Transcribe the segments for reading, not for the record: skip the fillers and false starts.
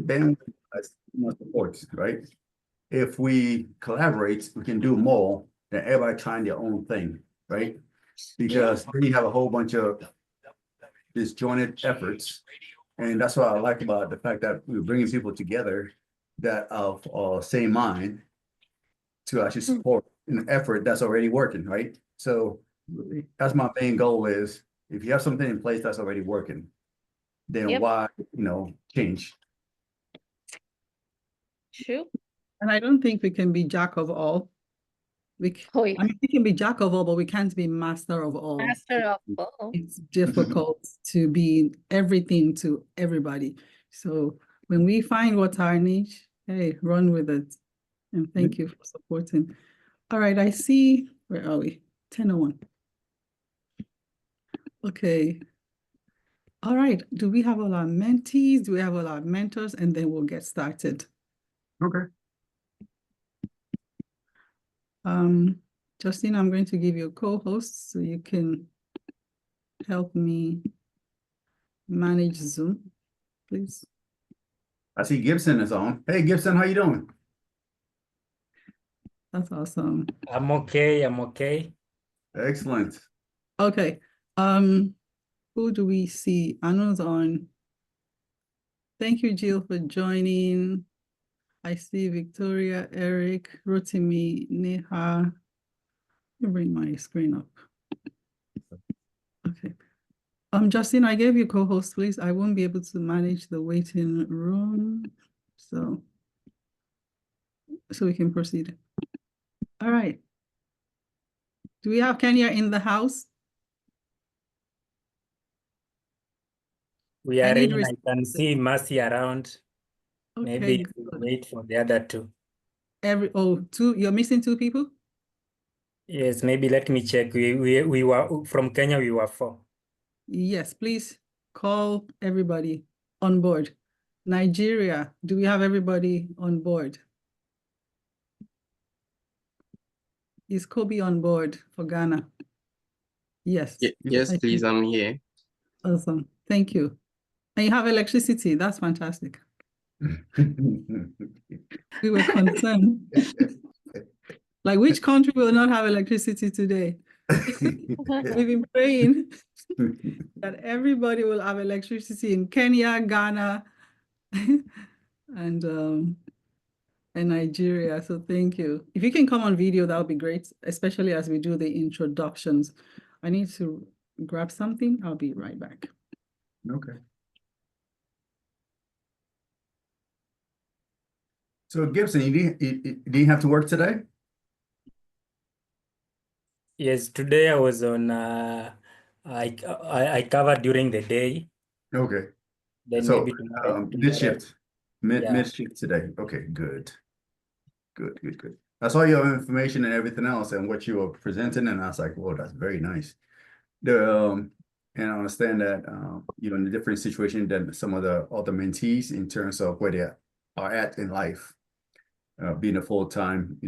bandwidth supports, right? If we collaborate, we can do more than everybody trying their own thing, right? Because then you have a whole bunch of disjointed efforts. And that's what I like about the fact that we're bringing people together that of same mind to actually support an effort that's already working, right? So that's my main goal is if you have something in place that's already working, then why, change? True. And I don't think we can be jack of all. I mean, we can be jack of all, but we can't be master of all. Master of all. It's difficult to be everything to everybody. So when we find what's our niche, hey, run with it. And thank you for supporting. All right, I see, where are we? 10:01. Okay. All right, do we have all our mentees? Do we have all our mentors? And then we'll get started. Okay. Justine, I'm going to give you a co-host so you can help me manage Zoom, please. I see Gibson is on. Hey, Gibson, how you doing? That's awesome. I'm okay. Excellent. Okay. Who do we see? Anu's on. Thank you, Jill, for joining. I see Victoria, Eric, Rotimi, Neha. Let me bring my screen up. Okay. Justine, I gave you co-host, please. I won't be able to manage the waiting room. So we can proceed. All right. Do we have Kenya in the house? We are in. I can see Mercy around. Okay, maybe wait for the other two. Two. You're missing two people? Yes, maybe let me check. We were from Kenya. We were 4. Yes, please call everybody on board. Nigeria, do we have everybody on board? Is Kobe on board for Ghana? Yes. Yes, please, I'm here. Awesome. Thank you. And you have electricity. That's fantastic. We were concerned. Like, which country will not have electricity today? We've been praying that everybody will have electricity in Kenya, Ghana, and Nigeria. So thank you. If you can come on video, that would be great, especially as we do the introductions. I need to grab something. I'll be right back. Okay. So Gibson, you didn't have to work today? Yes, today I was on. I covered during the day. Okay. Then so maybe tomorrow. Mid shift today. Okay, good. I saw your information and everything else and what you were presenting, and I was like, "Whoa, that's very nice." And I understand that in a different situation than some of the other mentees in terms of where they are at in life, being a full-time,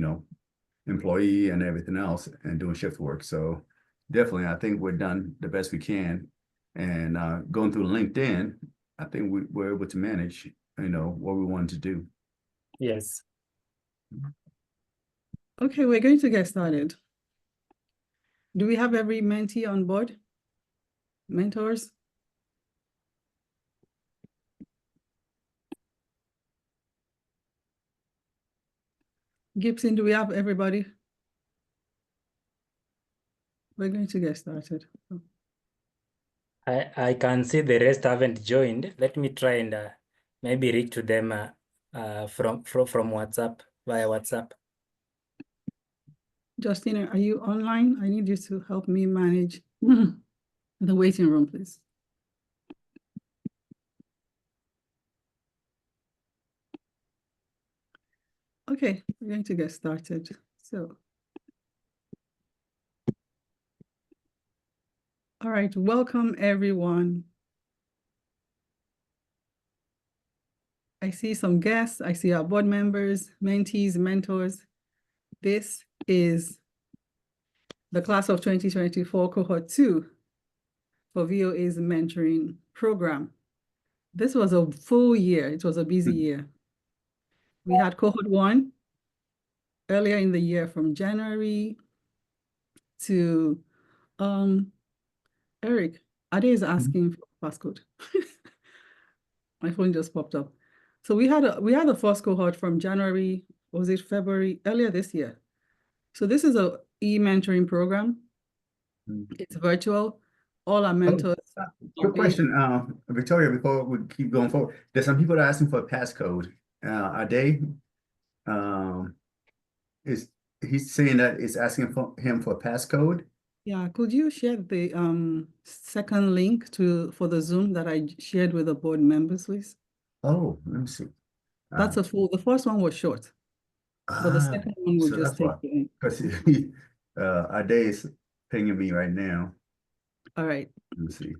employee and everything else, and doing shift work. So definitely, I think we're done the best we can, and going through LinkedIn, I think we're able to manage, what we wanted to do. Yes. Okay, we're going to get started. Do we have every mentee on board? Mentors? Gibson, do we have everybody? We're going to get started. I can see the rest haven't joined. Let me try and maybe reach to them from WhatsApp, via WhatsApp. Justina, are you online? I need you to help me manage the waiting room, please. Okay, we're going to get started. So, all right, welcome everyone. I see some guests. I see our board members, mentees, mentors. This is the class of 2024 cohort 2 for VOA's mentoring program. This was a full year. It was a busy year. We had cohort 1 earlier in the year from January to Eric. Ade is asking for passcode. My phone just popped up. So we had the first cohort from January, was it February, earlier this year. So this is a e-mentoring program. It's virtual. All our mentors. Good question, Victoria, before we keep going forward. There's some people that are asking for a passcode. Are they is he's saying that it's asking for him for a passcode? Yeah, could you share the second link for the Zoom that I shared with the board members, please? Oh, let me see. That's the first one was short, but the second one will so just that's take you in. because Ade is pinging me right now. All right. Let me see.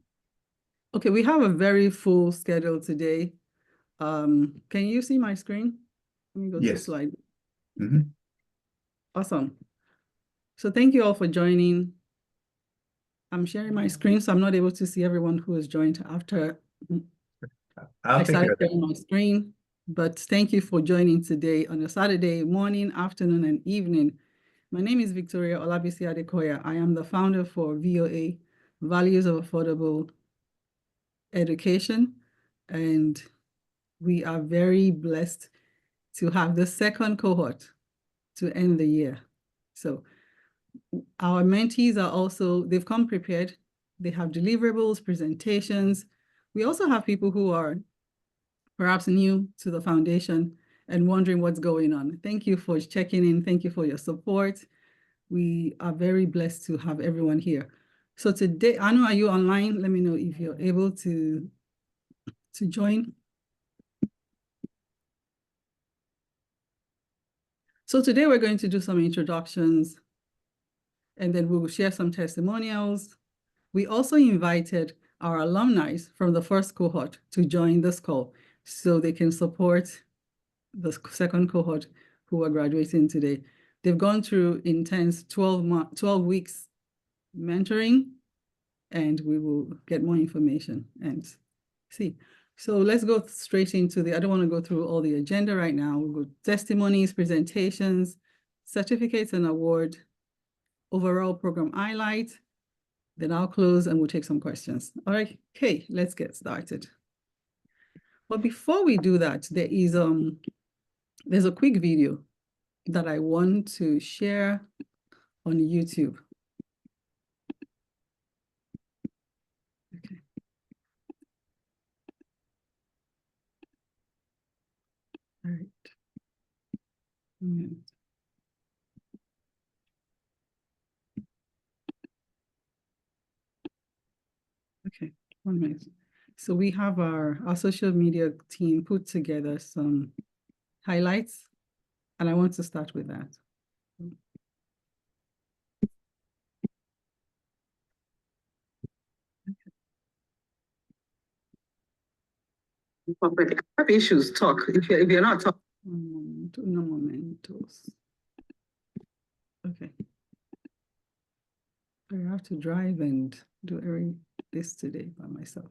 Okay, we have a very full schedule today. Can you see my screen? Let me go to slide. Awesome. So thank you all for joining. I'm sharing my screen, so I'm not able to see everyone who has joined after I started sharing my screen. But thank you for joining today on a Saturday morning, afternoon, and evening. My name is Victoria Olabisi Adekoya. I am the founder for VOA, Values of Affordable Education, and we are very blessed to have the second cohort to end the year. So our mentees are also, they've come prepared. They have deliverables, presentations. We also have people who are perhaps new to the foundation and wondering what's going on. Thank you for checking in. Thank you for your support. We are very blessed to have everyone here. So today, Anu, are you online? Let me know if you're able to join. So today we're going to do some introductions and then we will share some testimonials. We also invited our alumni from the first cohort to join this call so they can support the second cohort who are graduating today. They've gone through intense 12 weeks mentoring, and we will get more information and see. So let's go straight into I don't want to go through all the agenda right now. We'll go testimonies, presentations, certificates and award, overall program highlight. Then I'll close and we'll take some questions. All right, okay, let's get started. But before we do that, there's a quick video that I want to share on YouTube. Okay. All right. Okay, 1 minute. So we have our social media team put together some highlights, and I want to start with that. If have issues, talk. If you're not talking. No momentos. Okay. I have to drive and do this today by myself.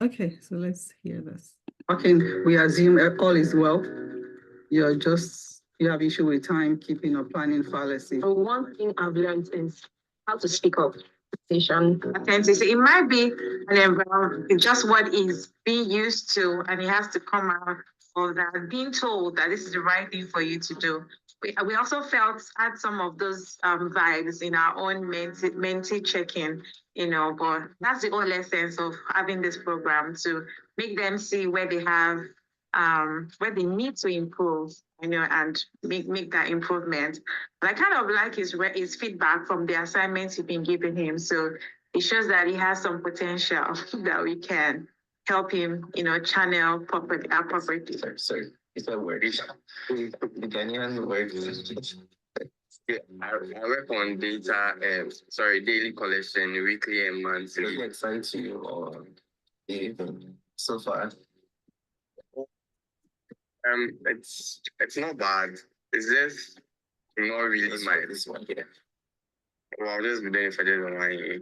Okay, so let's hear this. Okay, we assume all is well. You have issue with time keeping or planning fallacy. One thing I've learned is how to speak up. Authenticity. It might be an environment, just what is being used to, and it has to come out of that, being told that this is the right thing for you to do. We also had some of those vibes in our own mentee check-in, but that's the whole essence of having this program, to make them see where they have, where they need to improve, and make that improvement. But I kind of like his feedback from the assignments you've been giving him. So it shows that he has some potential that we can help him, channel appropriately. Sorry, it's a word. The Ghanaian word. I work on data, daily collection, weekly and monthly. Does it excite you or anything so far? It's not bad. It's just not really my this one here. Well, I'll just be doing it for just 1 year.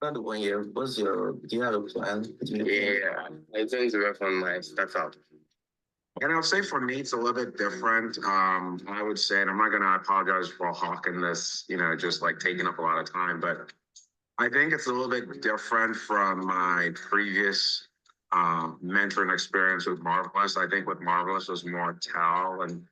Not 1 year. Do you have a plan? Yeah, I tend to work on my startup. And I'll say for me, it's a little bit different. I would say, and I'm not going to apologize for hawking this, just like taking up a lot of time, but I think it's a little bit different from my previous mentoring experience with Marvelous. I think with Marvelous was more tell, and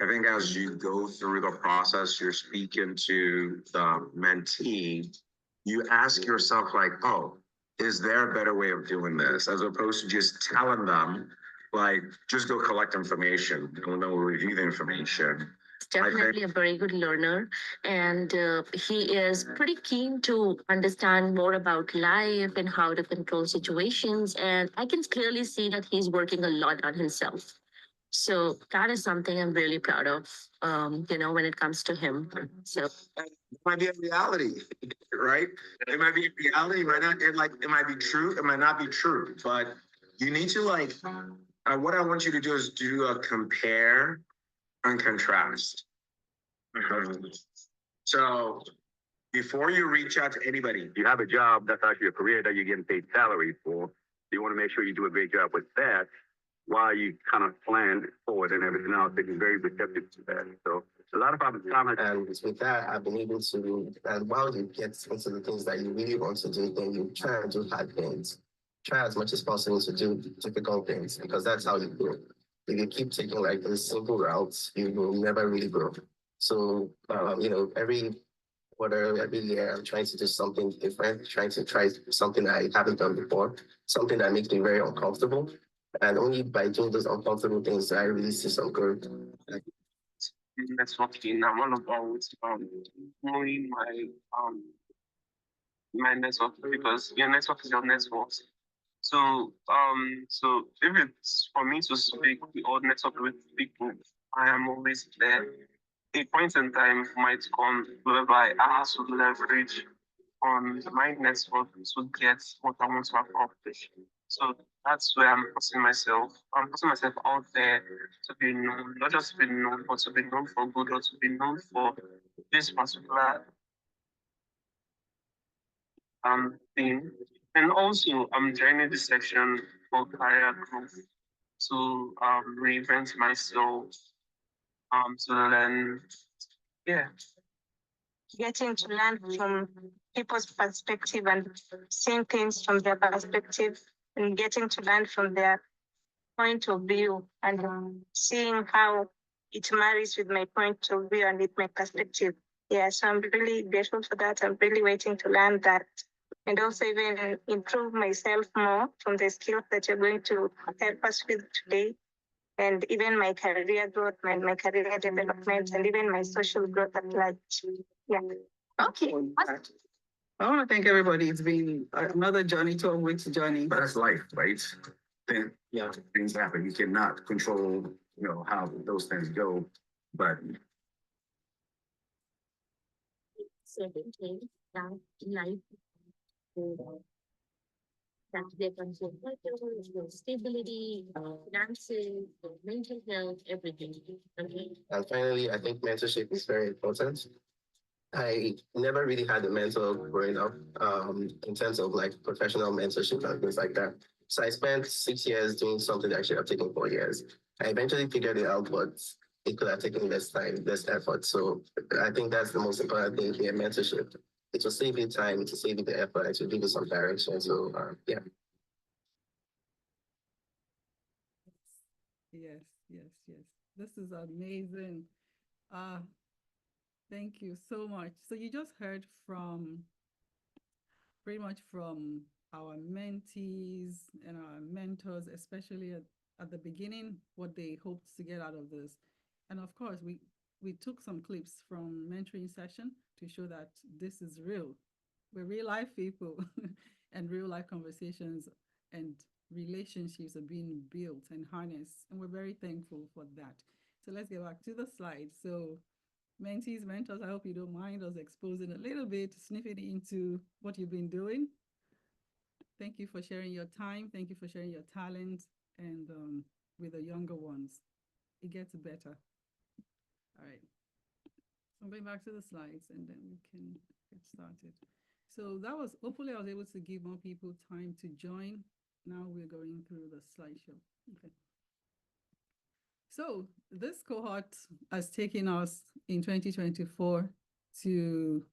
I think as you go through the process, you're speaking to the mentee, you ask yourself like, oh, is there a better way of doing this? As opposed to just telling them, like, just go collect information, no review the information. Definitely a very good learner, and he is pretty keen to understand more about life and how to control situations. And I can clearly see that he's working a lot on himself. So that is something I'm really proud of, when it comes to him. So It might be a reality, right? It might be a reality, it might not, it might be true, it might not be true, but you need to what I want you to do is do a compare and contrast. So before you reach out to anybody, You have a job that's actually a career that you're getting paid salary for. You want to make sure you do a great job with that while you kind of plan forward and everything else. It is very receptive to that. So a lot of our time. And with that, I've been able to, and while you get into the things that you really want to do, then you try and do hard things. Try as much as possible to do difficult things because that's how you grow. If you keep taking like those simple routes, you will never really grow. So, every quarter, every year, I'm trying to do something different, trying to try something I haven't done before, something that makes me very uncomfortable. And only by doing those uncomfortable things do I really see some growth. Networking. I'm all about knowing my network because your network is your network. So if it's for me to speak or network with people, I am always there. A point in time might come whereby I have to leverage on my network to get what I want to accomplish. So that's where I'm putting myself. I'm putting myself out there to be known, not just to be known, but to be known for good or to be known for this particular thing. And also, I'm joining this section for career growth to reinvent myself, to learn. Yeah. getting to learn from people's perspective and seeing things from their perspective and getting to learn from their point of view and seeing how it marries with my point of view and with my perspective. Yeah, so I'm really grateful for that. I'm really waiting to learn that and also even improve myself more from the skills that you're going to help us with today. And even my career growth, my career development, and even my social growth at large. Yeah. Okay. I want to thank everybody. It's been another journey, 12 weeks journey. but that's life, right? Things happen. You cannot control, how those things go, but certain things that life that they control stability, finances, mental health, everything. Okay. And finally, I think mentorship is very important. I never really had a mentor growing up in terms of like professional mentorship and things like that. So I spent 6 years doing something that should have taken 4 years. I eventually figured it out, but it could have taken less time, less effort. So I think that's the most important thing here, mentorship. It will save you time, it will save you the effort, it will give you some direction. So yeah. Yes, yes, yes. This is amazing. Thank you so much. So you just heard pretty much from our mentees and our mentors, especially at the beginning, what they hoped to get out of this. And of course, we took some clips from mentoring session to show that this is real. We're real life people and real life conversations and relationships are being built and harnessed. And we're very thankful for that. So let's get back to the slides. So mentees, mentors, I hope you don't mind us exposing a little bit, sniffing into what you've been doing. Thank you for sharing your time. Thank you for sharing your talent and with the younger ones. It gets better. All right. So I'm going back to the slides and then we can get started. So that was, hopefully I was able to give more people time to join. Now we're going through the slideshow. Okay. So this cohort has taken us in 2024 to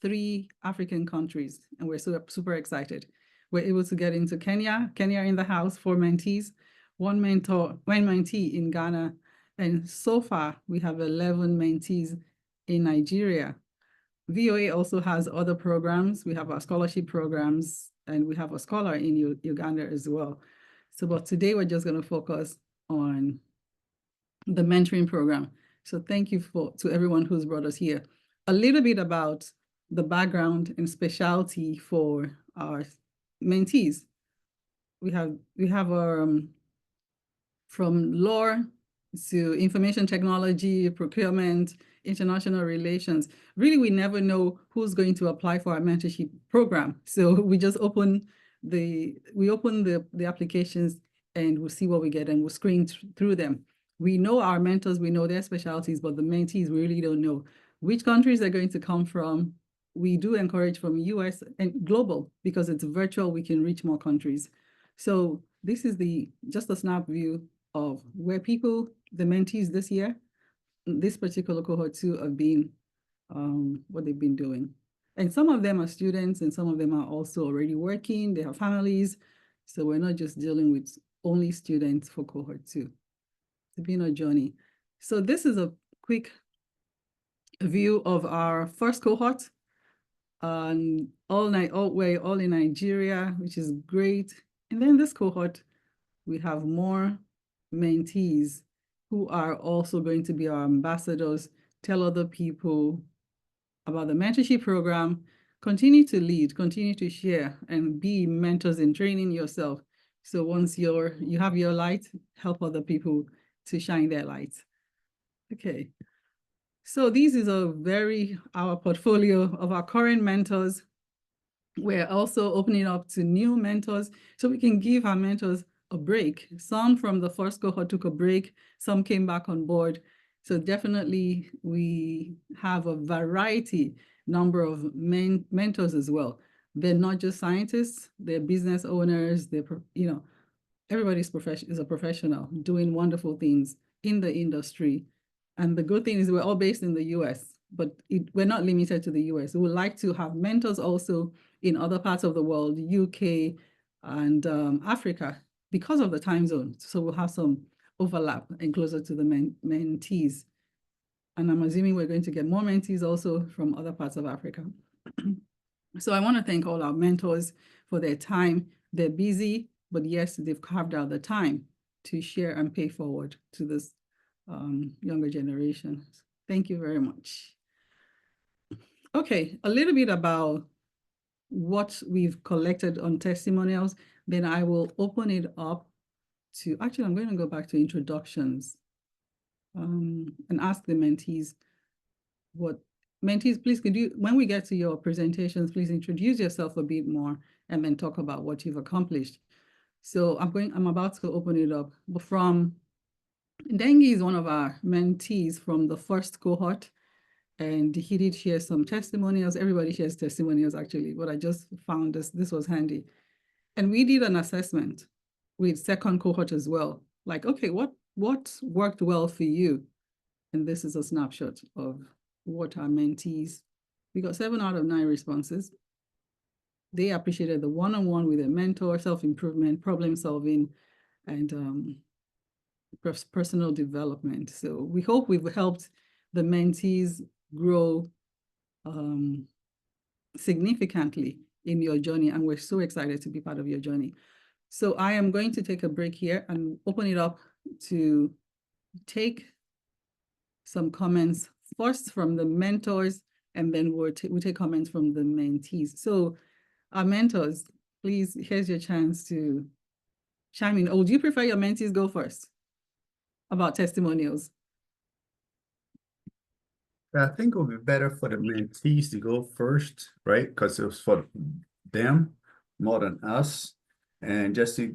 3 African countries, and we're super excited. We're able to get into Kenya in the house, 4 mentees, one mentee in Ghana, and so far we have 11 mentees in Nigeria. VOA also has other programs. We have our scholarship programs, and we have a scholar in Uganda as well. So, but today we're just going to focus on the mentoring program. So thank you to everyone who's brought us here. A little bit about the background and specialty for our mentees. We have our from law to information technology, procurement, international relations. Really, we never know who's going to apply for our mentorship program. So we just open the applications and we'll see what we get and we'll screen through them. We know our mentors, we know their specialties, but the mentees, we really don't know which countries they're going to come from. We do encourage from US and global because it's virtual, we can reach more countries. So this is just a snap view of where people, the mentees this year, this particular cohort too, have been, what they've been doing. And some of them are students and some of them are also already working, they have families. So we're not just dealing with only students for cohort 2. It's been a journey. So this is a quick view of our first cohort. All in Nigeria, which is great. And then this cohort, we have more mentees who are also going to be our ambassadors, tell other people about the mentorship program, continue to lead, continue to share, and be mentors in training yourself. So once you have your light, help other people to shine their light. Okay. So this is our portfolio of our current mentors. We're also opening up to new mentors so we can give our mentors a break. Some from the first cohort took a break, some came back on board. So definitely we have a variety number of mentors as well. They're not just scientists, they're business owners, everybody is a professional doing wonderful things in the industry. And the good thing is we're all based in the US, but we're not limited to the US. We would like to have mentors also in other parts of the world, UK and Africa, because of the time zone. So we'll have some overlap and closer to the mentees. And I'm assuming we're going to get more mentees also from other parts of Africa. So I want to thank all our mentors for their time. They're busy, but yes, they've carved out the time to share and pay forward to this younger generation. Thank you very much. Okay, a little bit about what we've collected on testimonials, then I will open it up to, actually, I'm going to go back to introductions and ask the mentees mentees, please, could you, when we get to your presentations, please introduce yourself a bit more and then talk about what you've accomplished. So I'm about to open it up. But Dengi is one of our mentees from the first cohort, and he did share some testimonials. Everybody shares testimonials actually, but I just found this was handy. And we did an assessment with second cohort as well. Like, okay, what worked well for you? And this is a snapshot of what our mentees, we got 7 out of 9 responses. They appreciated the one-on-one with a mentor, self-improvement, problem solving, and personal development. So we hope we've helped the mentees grow significantly in your journey, and we're so excited to be part of your journey. So I am going to take a break here and open it up to take some comments first from the mentors, and then we'll take comments from the mentees. So our mentors, please, here's your chance to chime in. Or would you prefer your mentees go first about testimonials? I think it would be better for the mentees to go first, right? Because it was for them more than us, and just to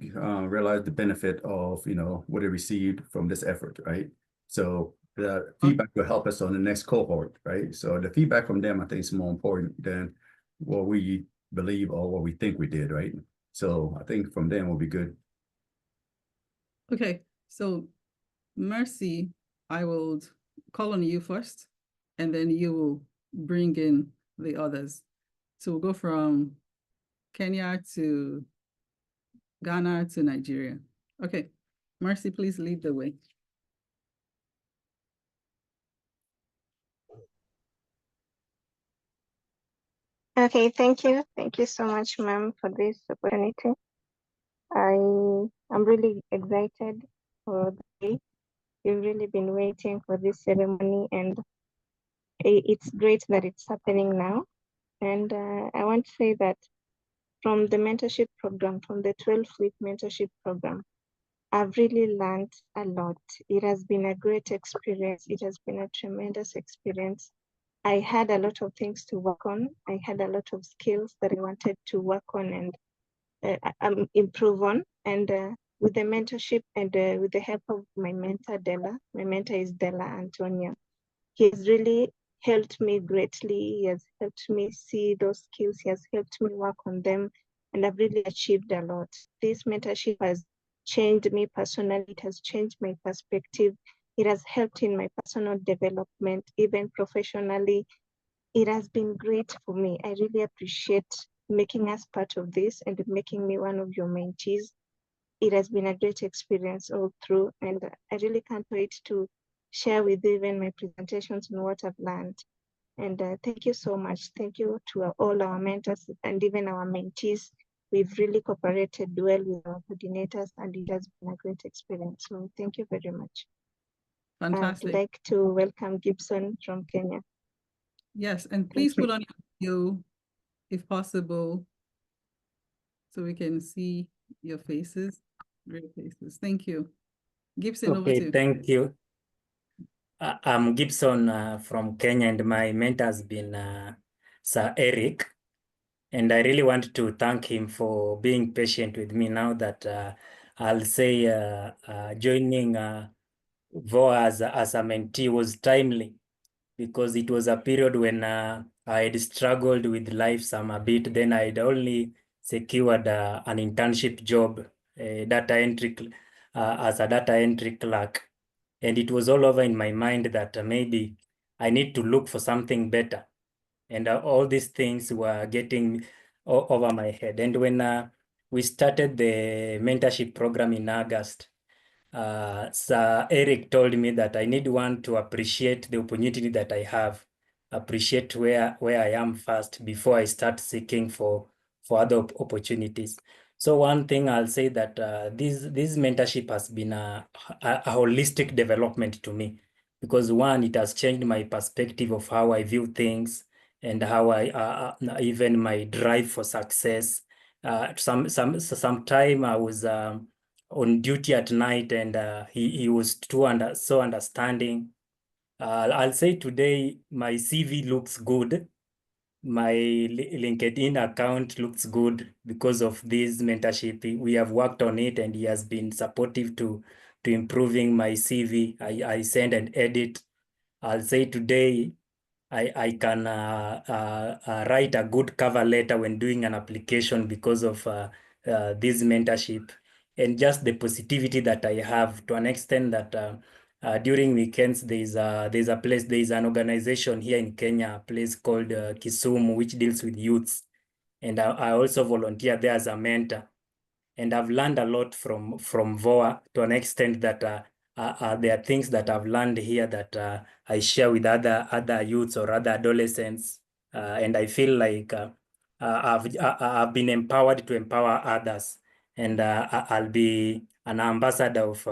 realize the benefit of what they received from this effort, right? So the feedback will help us on the next cohort, right? So the feedback from them, I think, is more important than what we believe or what we think we did, right? So I think from then we'll be good. Okay, so Mercy, I will call on you first, and then you will bring in the others. So we'll go from Kenya to Ghana to Nigeria. Okay, Mercy, please lead the way. Okay, thank you. Thank you so much, ma'am, for this opportunity. I am really excited for the day. We've really been waiting for this ceremony, and it's great that it's happening now. And I want to say that from the mentorship program, from the 12-week mentorship program, I've really learned a lot. It has been a great experience. It has been a tremendous experience. I had a lot of things to work on. I had a lot of skills that I wanted to work on and improve on. And with the mentorship and with the help of my mentor, Della, my mentor is Della Antonio. He has really helped me greatly. He has helped me see those skills. He has helped me work on them. And I've really achieved a lot. This mentorship has changed me personally. It has changed my perspective. It has helped in my personal development, even professionally. It has been great for me. I really appreciate making us part of this and making me one of your mentees. It has been a great experience all through, and I really can't wait to share with you even my presentations and what I've learned. And thank you so much. Thank you to all our mentors and even our mentees. We've really cooperated well with our coordinators, and it has been a great experience. So thank you very much. Fantastic. I'd like to welcome Gibson from Kenya. Yes, and please put on your video if possible, so we can see your faces, real faces. Thank you. Gibson, over to you. Okay, thank you. I'm Gibson from Kenya, and my mentor has been Sir Eric. And I really want to thank him for being patient with me now that I'll say joining VOA as a mentee was timely, because it was a period when I had struggled with life some a bit. Then I'd only secured an internship job, data entry, as a data entry clerk. And it was all over in my mind that maybe I need to look for something better. And all these things were getting over my head. And when we started the mentorship program in August, Sir Eric told me that I need one to appreciate the opportunity that I have, appreciate where I am first before I start seeking for other opportunities. So one thing I'll say that this mentorship has been a holistic development to me, because one, it has changed my perspective of how I view things and how I even my drive for success. Some time I was on duty at night, and he was so understanding. I'll say today my CV looks good. My LinkedIn account looks good because of this mentorship. We have worked on it, and he has been supportive to improving my CV. I send and edit. I'll say today I can write a good cover letter when doing an application because of this mentorship, and just the positivity that I have, to an extent that during weekends there's an organization here in Kenya, a place called Kisumu, which deals with youths, and I also volunteer there as a mentor. And I've learned a lot from VOA, to an extent that there are things that I've learned here that I share with other youths or other adolescents, and I feel like I've been empowered to empower others, and I'll be an ambassador of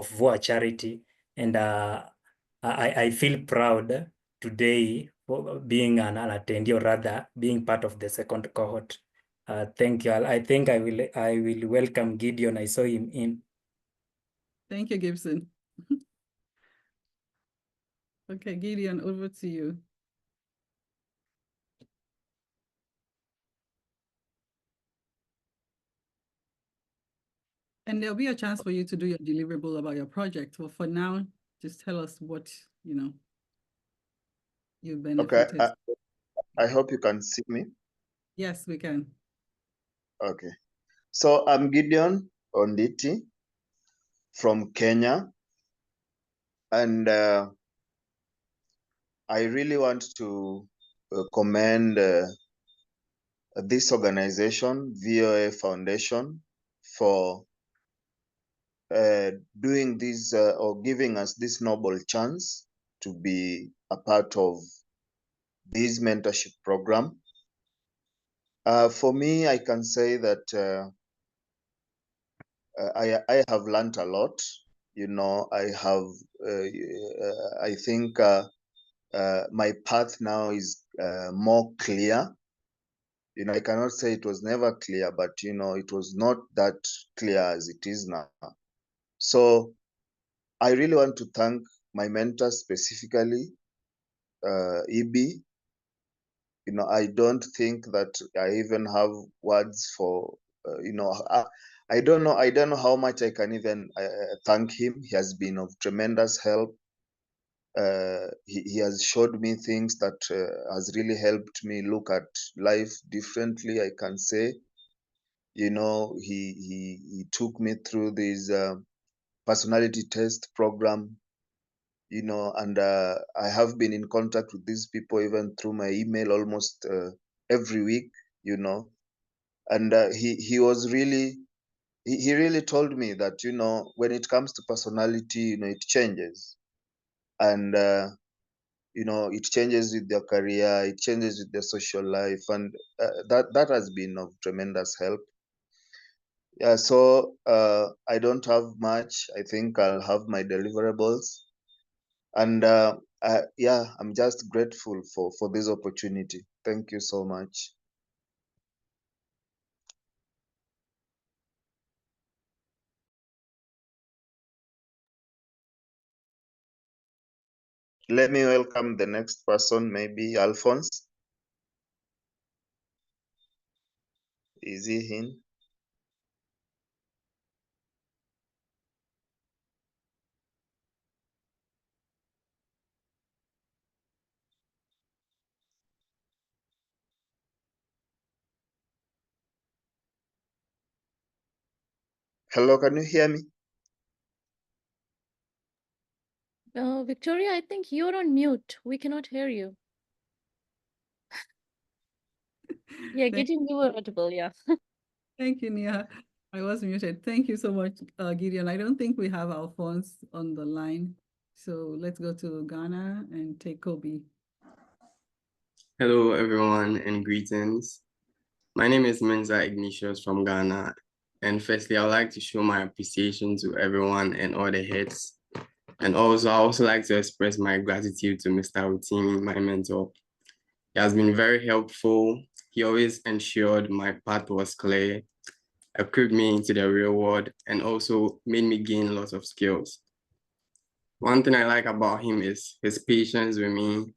VOA charity, and I feel proud today for being an attendee, or rather being part of the second cohort. Thank you. I think I will welcome Gideon. I saw him in. Thank you, Gibson. Okay, Gideon, over to you. And there'll be a chance for you to do your deliverable about your project. But for now, just tell us what, you've benefited. Okay, I hope you can see me. Yes, we can. Okay. So I'm Gideon Onditi from Kenya. And I really want to commend this organization, VOA Foundation, for doing this or giving us this noble chance to be a part of this mentorship program. For me, I can say that I have learned a lot. You know, I think my path now is more clear. You know, I cannot say it was never clear, but you know, it was not that clear as it is now. So I really want to thank my mentor specifically, EB. You know, I don't think that I even have words for, you know, I don't know how much I can even thank him. He has been of tremendous help. He has showed me things that has really helped me look at life differently, I can say. You know, he took me through this personality test program, you know, and I have been in contact with these people even through my email almost every week, you know. And he was really, he really told me that, you know, when it comes to personality, you know, it changes. And you know, it changes with their career, it changes with their social life, and that has been of tremendous help. Yeah, so I don't have much. I think I'll have my deliverables, and yeah, I'm just grateful for this opportunity. Thank you so much. Let me welcome the next person, maybe Alphonse. Is he in? Hello, can you hear me? Victoria, I think you're on mute. We cannot hear you. Yeah, Gideon, you were audible, yeah. Thank you, Nia. I was muted. Thank you so much, Gideon. I don't think we have Alphonse on the line. So let's go to Ghana and take Kobe. Hello, everyone, and greetings. My name is Menza Ignatius from Ghana. And firstly, I would like to show my appreciation to everyone and all the heads. And also, I also like to express my gratitude to Mr. Rutimi, my mentor. He has been very helpful. He always ensured my path was clear, equipped me into the real world, and also made me gain lots of skills. One thing I like about him is his patience with me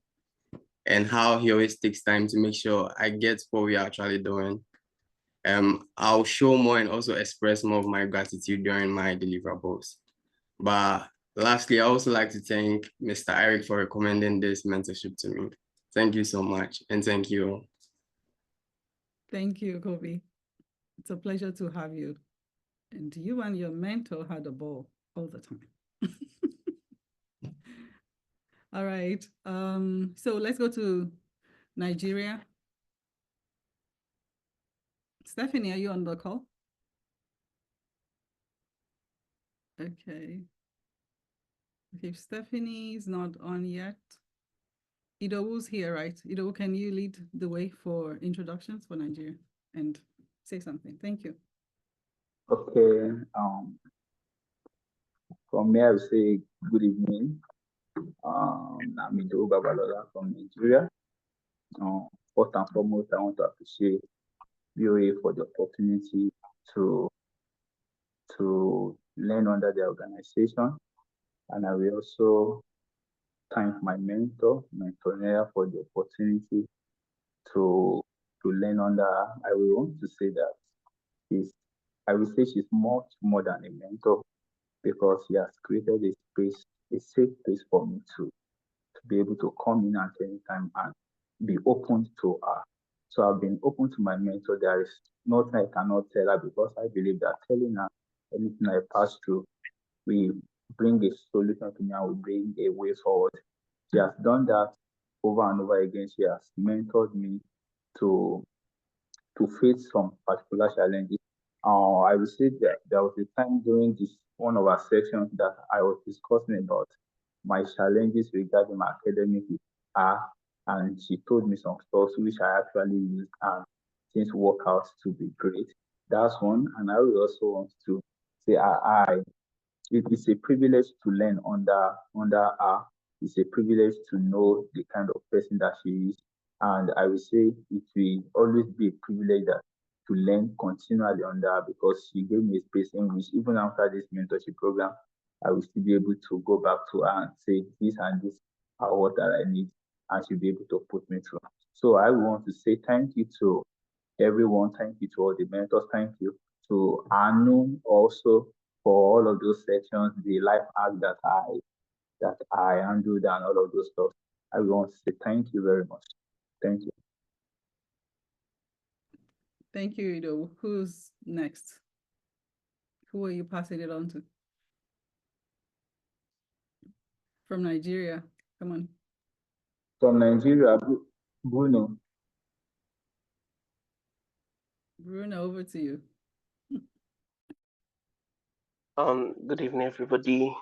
and how he always takes time to make sure I get what we are actually doing. I'll show more and also express more of my gratitude during my deliverables. But lastly, I also like to thank Mr. Eric for recommending this mentorship to me. Thank you so much, and thank you. Thank you, Kobe. It's a pleasure to have you. And you and your mentor had a ball all the time. All right. So let's go to Nigeria. Stephanie, are you on the call? Okay. If Stephanie is not on yet, Idowu's here, right? Idowu, can you lead the way for introductions for Nigeria and say something? Thank you. Okay. From me, I will say good evening. I'm Idowu Babalola from Nigeria. First and foremost, I want to appreciate VOA for the opportunity to learn under the organization. And I will also thank my mentor, Mentoria, for the opportunity to learn under her. I will want to say that I will say she's much more than a mentor, because she has created a space, a safe place for me to be able to come in at any time and be open to her. So I've been open to my mentor. There is nothing I cannot tell her because I believe that telling her anything I pass through, we bring a solution to me and we bring a way forward. She has done that over and over again. She has mentored me to face some particular challenges. I would say that there was a time during this one of our sessions that I was discussing about my challenges regarding my academic with her, and she told me some stuff which I actually used and things work out to be great. That's one, and I would also want to say it is a privilege to learn under her. It's a privilege to know the kind of person that she is. And I will say it will always be a privilege to learn continually under her because she gave me a space in which even after this mentorship program, I will still be able to go back to her and say this and this are what that I need, and she'll be able to put me through. So I want to say thank you to everyone. Thank you to all the mentors. Thank you to Anu also for all of those sessions, the life hack that I handled and all of those stuff. I want to say thank you very much. Thank you. Thank you, Ido. Who's next? Who are you passing it on to? From Nigeria. Come on. From Nigeria, Bruno. Bruno, over to you. Good evening, everybody.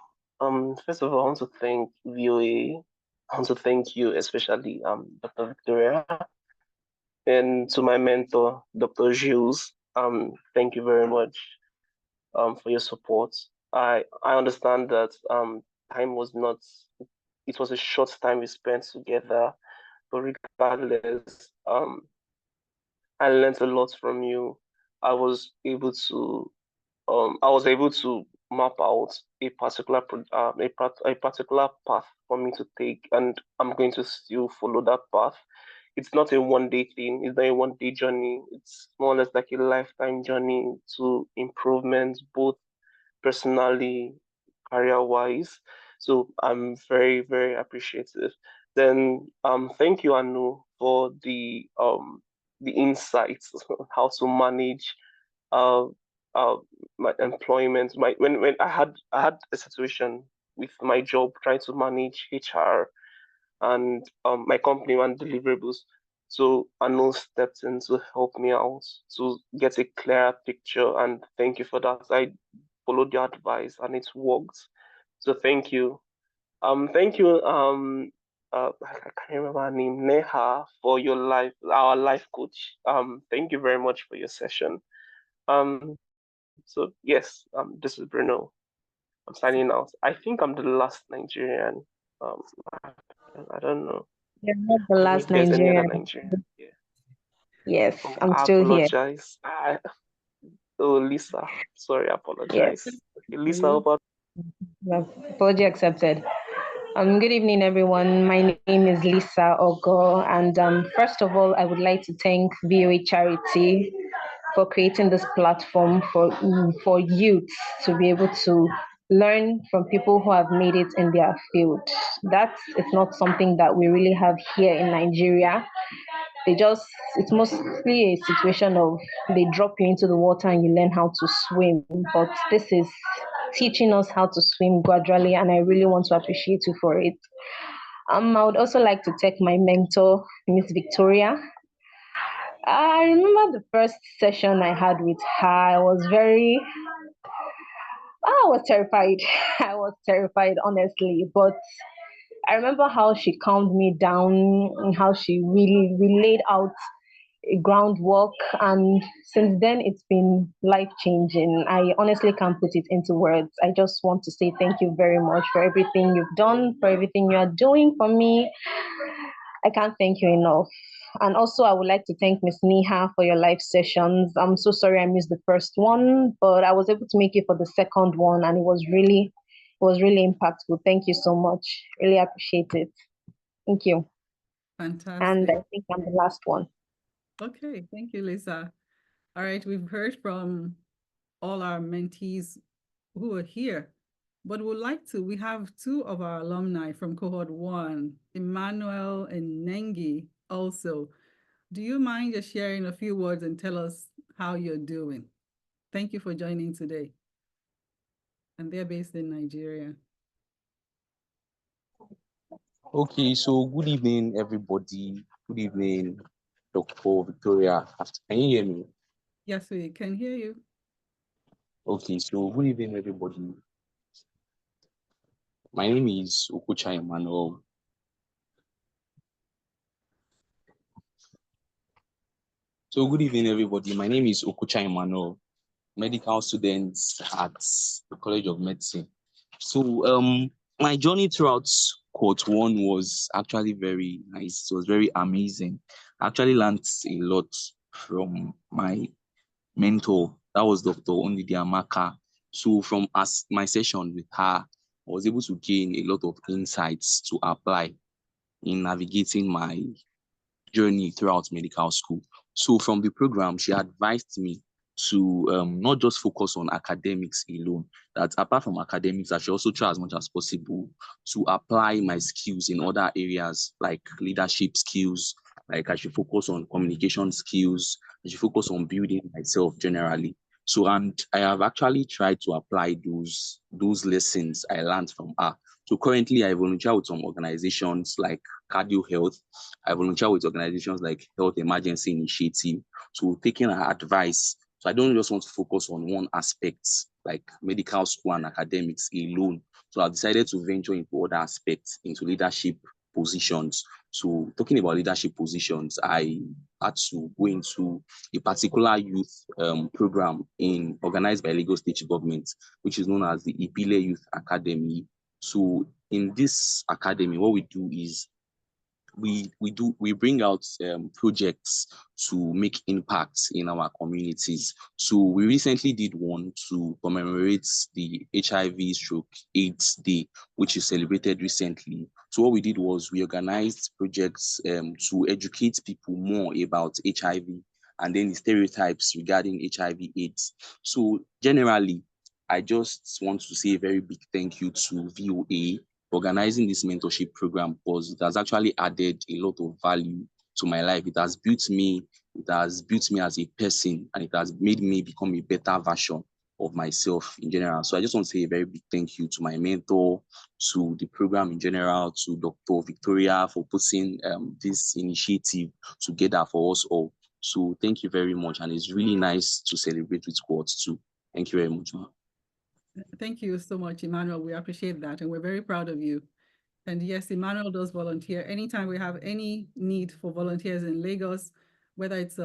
First of all, I want to thank VOA. I want to thank you, especially Dr. Victoria, and to my mentor, Dr. Jules. Thank you very much for your support. I understand that time was not. It was a short time we spent together, but regardless, I learned a lot from you. I was able to map out a particular a particular path for me to take, and I'm going to still follow that path. It's not a one-day thing. It's not a one-day journey. It's more or less like a lifetime journey to improvement, both personally, career-wise. So I'm very, very appreciative. Then thank you, Anu, for the insights on how to manage uh, my employment. When I had a situation with my job trying to manage HR and my company and deliverables. So Anu stepped in to help me out to get a clearer picture, and thank you for that. I followed your advice and it worked. So thank you. Thank you. I can't remember her name, Neha, for our life coach. Thank you very much for your session. So yes, this is Bruno. I'm signing out. I think I'm the last Nigerian. I don't know. You're not the last If there's any other Nigerian. Nigerian. Yeah. Yes, Oh, I'm I still here. apologize. Oh, Lisa. Sorry, I apologize. Yes. Okay, Lisa, over. Apology accepted. Good evening, everyone. My name is Lisa Ogo, and first of all, I would like to thank VOA Charity for creating this platform for youth to be able to learn from people who have made it in their field. That is not something that we really have here in Nigeria. It's mostly a situation of they drop you into the water and you learn how to swim. But this is teaching us how to swim gradually, and I really want to appreciate you for it. I would also like to thank my mentor, Miss Victoria. I remember the first session I had with her. I was terrified. I was terrified, honestly. But I remember how she calmed me down and how she really laid out a groundwork. And since then, it's been life changing. I honestly can't put it into words. I just want to say thank you very much for everything you've done, for everything you are doing for me. I can't thank you enough. And also, I would like to thank Miss Neha for your live sessions. I'm so sorry I missed the first one, but I was able to make it for the second one, and it was really impactful. Thank you so much. Really appreciate it. Thank you. Fantastic. And I think I'm the last one. Okay, thank you, Lisa. All right, we've heard from all our mentees who are here, but we have two of our alumni from Cohort 1, Emmanuel and Nengi also. Do you mind just sharing a few words and tell us how you're doing? Thank you for joining today. And they're based in Nigeria. Okay, so good evening, everybody. Good evening, Dr. Victoria. Can you hear me? Yes, we can hear you. Okay, so good evening, everybody. My name is Okucha Emmanuel. So good evening, everybody. My name is Okucha Emmanuel, medical student at the College of Medicine. So my journey throughout Cohort 1 was actually very nice. It was very amazing. I actually learned a lot from my mentor. That was Dr. Ondidi Amaka. So from my session with her, I was able to gain a lot of insights to apply in navigating my journey throughout medical school. So from the program, she advised me to not just focus on academics alone, that apart from academics, I should also try as much as possible to apply my skills in other areas like leadership skills, like I should focus on communication skills, I should focus on building myself generally. So, and I have actually tried to apply those lessons I learned from her. So currently I volunteer with some organizations like Cardio Health. I volunteer with organizations like Health Emergency Initiative. So taking her advice. So I don't just want to focus on one aspect like medical school and academics alone. So I've decided to venture into other aspects, into leadership positions. So talking about leadership positions, I had to go into a particular youth program organized by Lagos State Government, which is known as the Ibile Youth Academy. So in this academy, what we do is we bring out projects to make impacts in our communities. So we recently did one to commemorate the HIV/AIDS Day, which is celebrated recently. So what we did was we organized projects to educate people more about HIV and then the stereotypes regarding HIV/AIDS. So generally, I just want to say a very big thank you to VOA organizing this mentorship program, because it has actually added a lot of value to my life. It has built me as a person, and it has made me become a better version of myself in general. So I just want to say a very big thank you to my mentor, to the program in general, to Dr. Victoria for putting this initiative together for us all. So thank you very much. And it's really nice to celebrate with Cohort too. Thank you very much. Thank you so much, Emmanuel. We appreciate that, and we're very proud of you. And yes, Emmanuel does volunteer. Anytime we have any need for volunteers in Lagos, whether it's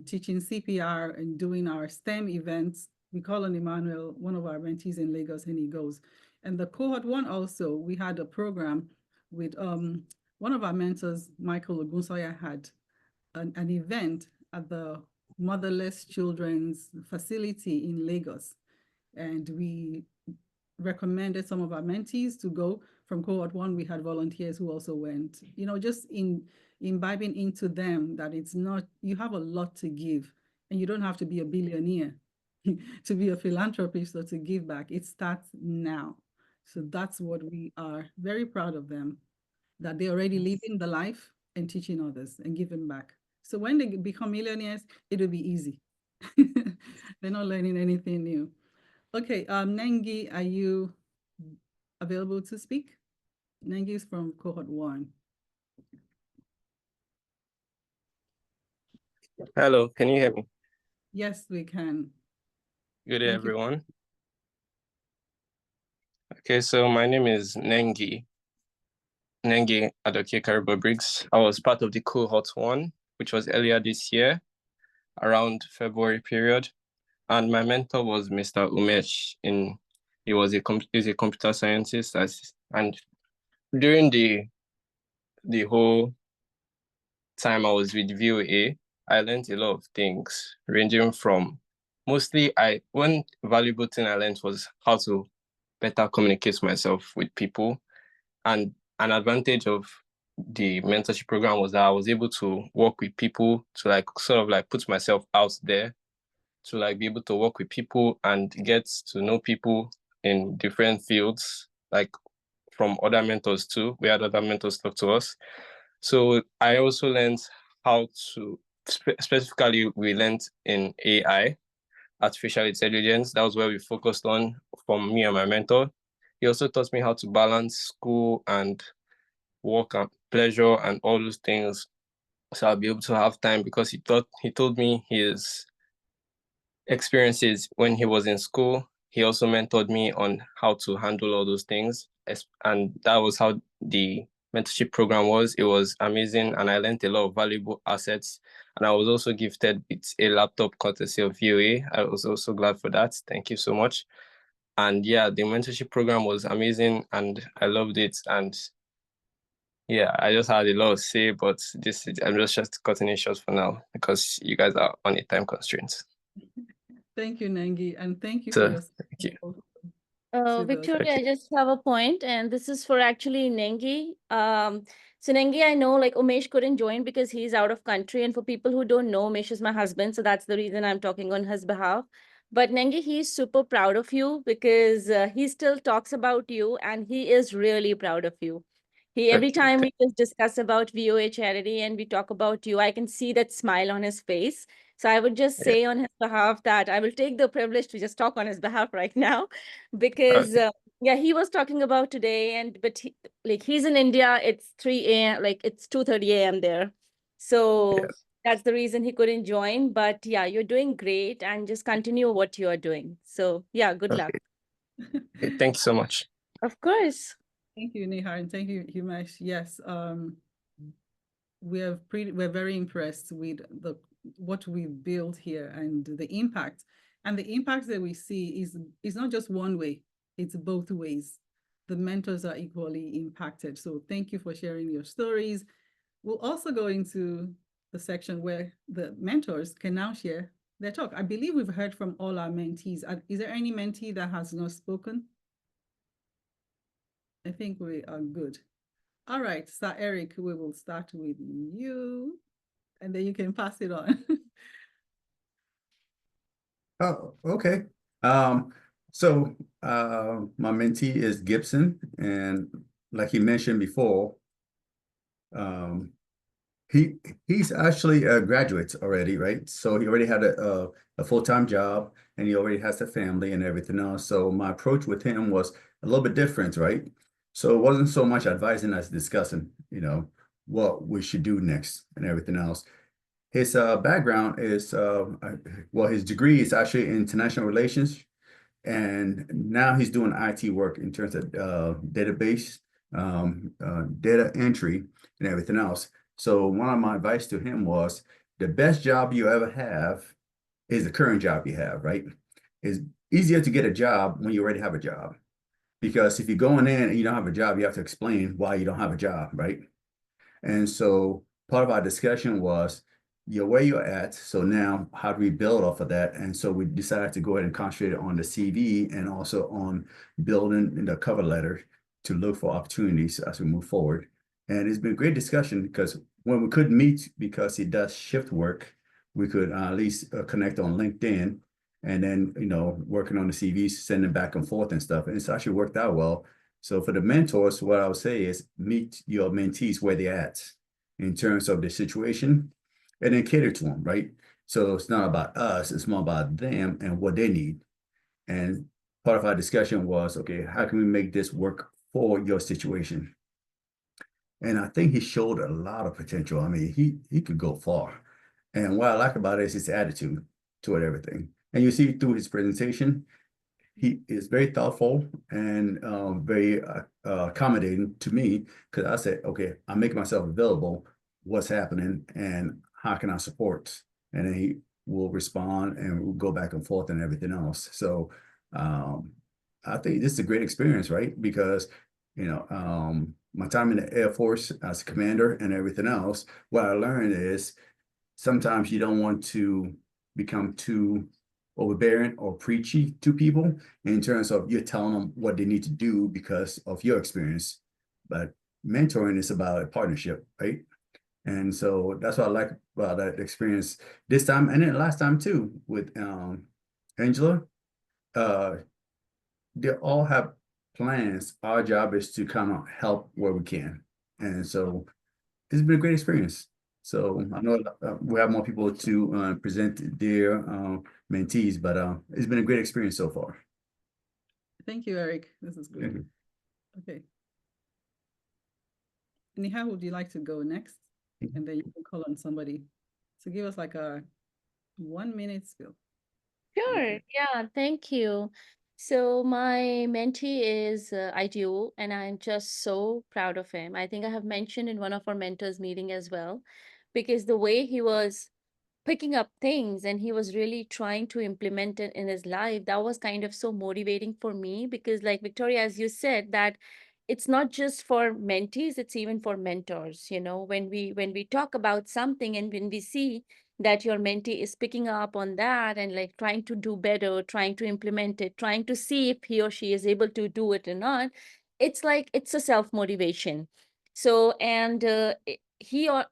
teaching CPR and doing our STEM events, we call on Emmanuel, one of our mentees in Lagos, and he goes. And the Cohort 1 also, we had a program with one of our mentors, Michael Ogunsoya, had an event at the Motherless Children's Facility in Lagos. And we recommended some of our mentees to go. From Cohort 1, we had volunteers who also went, just imbibing into them that it's not, you have a lot to give, and you don't have to be a billionaire to be a philanthropist or to give back. It starts now. So that's what we are very proud of them, that they're already living the life and teaching others and giving back. So when they become millionaires, it will be easy. They're not learning anything new. Okay, Nengi, are you available to speak? Nengi is from Cohort 1. Hello, can you hear me? Yes, we can. Good day, everyone. Okay, so my name is Nengi Adoke Karibo Briggs. I was part of the Cohort 1, which was earlier this year, around February period. And my mentor was Mr. Umesh. He's a computer scientist, and during the whole time I was with VOA, I learned a lot of things, ranging from one valuable thing I learned was how to better communicate myself with people. And an advantage of the mentorship program was that I was able to work with people to sort of put myself out there, to be able to work with people and get to know people in different fields, from other mentors too. We had other mentors talk to us. So I also learned how to specifically we learned in AI, artificial intelligence. That was where we focused on from me and my mentor. He also taught me how to balance school and work and pleasure and all those things, so I'll be able to have time, because he told me his experiences when he was in school. He also mentored me on how to handle all those things, and that was how the mentorship program was. It was amazing, and I learned a lot of valuable assets. And I was also gifted with a laptop courtesy of VOA. I was also glad for that. Thank you so much. And yeah, the mentorship program was amazing, and I loved it. And yeah, I just had a lot to say, but I'm just cutting it short for now because you guys are on a time constraint. Thank you, Nengi, and thank you for So your thank you. Victoria, I just have a point, and this is for actually Nengi. So Nengi, I know like Umesh couldn't join because he's out of country, and for people who don't know, Umesh is my husband, so that's the reason I'm talking on his behalf. But Nengi, he's super proud of you because he still talks about you, and he is really proud of you. Every time we just discuss about VOA charity and we talk about you, I can see that smile on his face. So I would just say on his behalf that I will take the privilege to just talk on his behalf right now, because yeah, he was talking about today, and but he's in India. It's 3 a.m. like it's 2:30 a.m. there, so that's the reason he couldn't join. But yeah, you're doing great, and just continue what you are doing. So yeah, good luck. Thank you so much. Of course. Thank you, Nihar, and thank you, Himesh. Yes, we're very impressed with what we've built here and the impact. And the impact that we see is not just one way, it's both ways. The mentors are equally impacted. So thank you for sharing your stories. We'll also go into the section where the mentors can now share their talk. I believe we've heard from all our mentees. Is there any mentee that has not spoken? I think we are good. All right, Sir Eric, we will start with you, and then you can pass it on. Oh, okay. My mentee is Gibson, and like he mentioned before, he's actually a graduate already, right? So he already had a full-time job, and he already has a family and everything else. So my approach with him was a little bit different, right? So it wasn't so much advising as discussing, what we should do next and everything else. His background is, well, his degree is actually in international relations, and now he's doing IT work in terms of database, data entry, and everything else. So one of my advice to him was, the best job you ever have is the current job you have, right? It's easier to get a job when you already have a job. Because if you're going in and you don't have a job, you have to explain why you don't have a job, right? And so part of our discussion was, you're where you're at. So now how do we build off of that? And so we decided to go ahead and concentrate on the CV and also on building the cover letter to look for opportunities as we move forward. And it's been a great discussion, because when we couldn't meet because he does shift work, we could at least connect on LinkedIn, and then, working on the CVs, sending back and forth and stuff. And it's actually worked out well. So for the mentors, what I would say is, meet your mentees where they're at in terms of the situation, and then cater to them, right? So it's not about us, it's more about them and what they need. And part of our discussion was, okay, how can we make this work for your situation? And I think he showed a lot of potential. I mean, he could go far. And what I like about it is his attitude toward everything. And you see through his presentation, he is very thoughtful and very accommodating to me, because I said, okay, I make myself available. What's happening and how can I support? And then he will respond, and we'll go back and forth and everything else. So I think this is a great experience, right? Because, my time in the Air Force as a commander and everything else, what I learned is sometimes you don't want to become too overbearing or preachy to people in terms of you're telling them what they need to do because of your experience. But mentoring is about a partnership, right? And so that's what I like about that experience this time, and then last time too with Angela. They all have plans. Our job is to kind of help where we can. And so it's been a great experience. So I know we have more people to present their mentees, but it's been a great experience so far. Thank you, Eric. This is good. Okay. Neha, would you like to go next? And then you can call on somebody. So give us like a 1 minute spiel. Sure. Yeah, thank you. So my mentee is ITO, and I'm just so proud of him. I think I have mentioned in one of our mentors meeting as well, because the way he was picking up things and he was really trying to implement it in his life, that was kind of so motivating for me, because like Victoria, as you said, that it's not just for mentees, it's even for mentors. When we talk about something and when we see that your mentee is picking up on that and like trying to do better, trying to implement it, trying to see if he or she is able to do it or not, it's like it's a self motivation. So and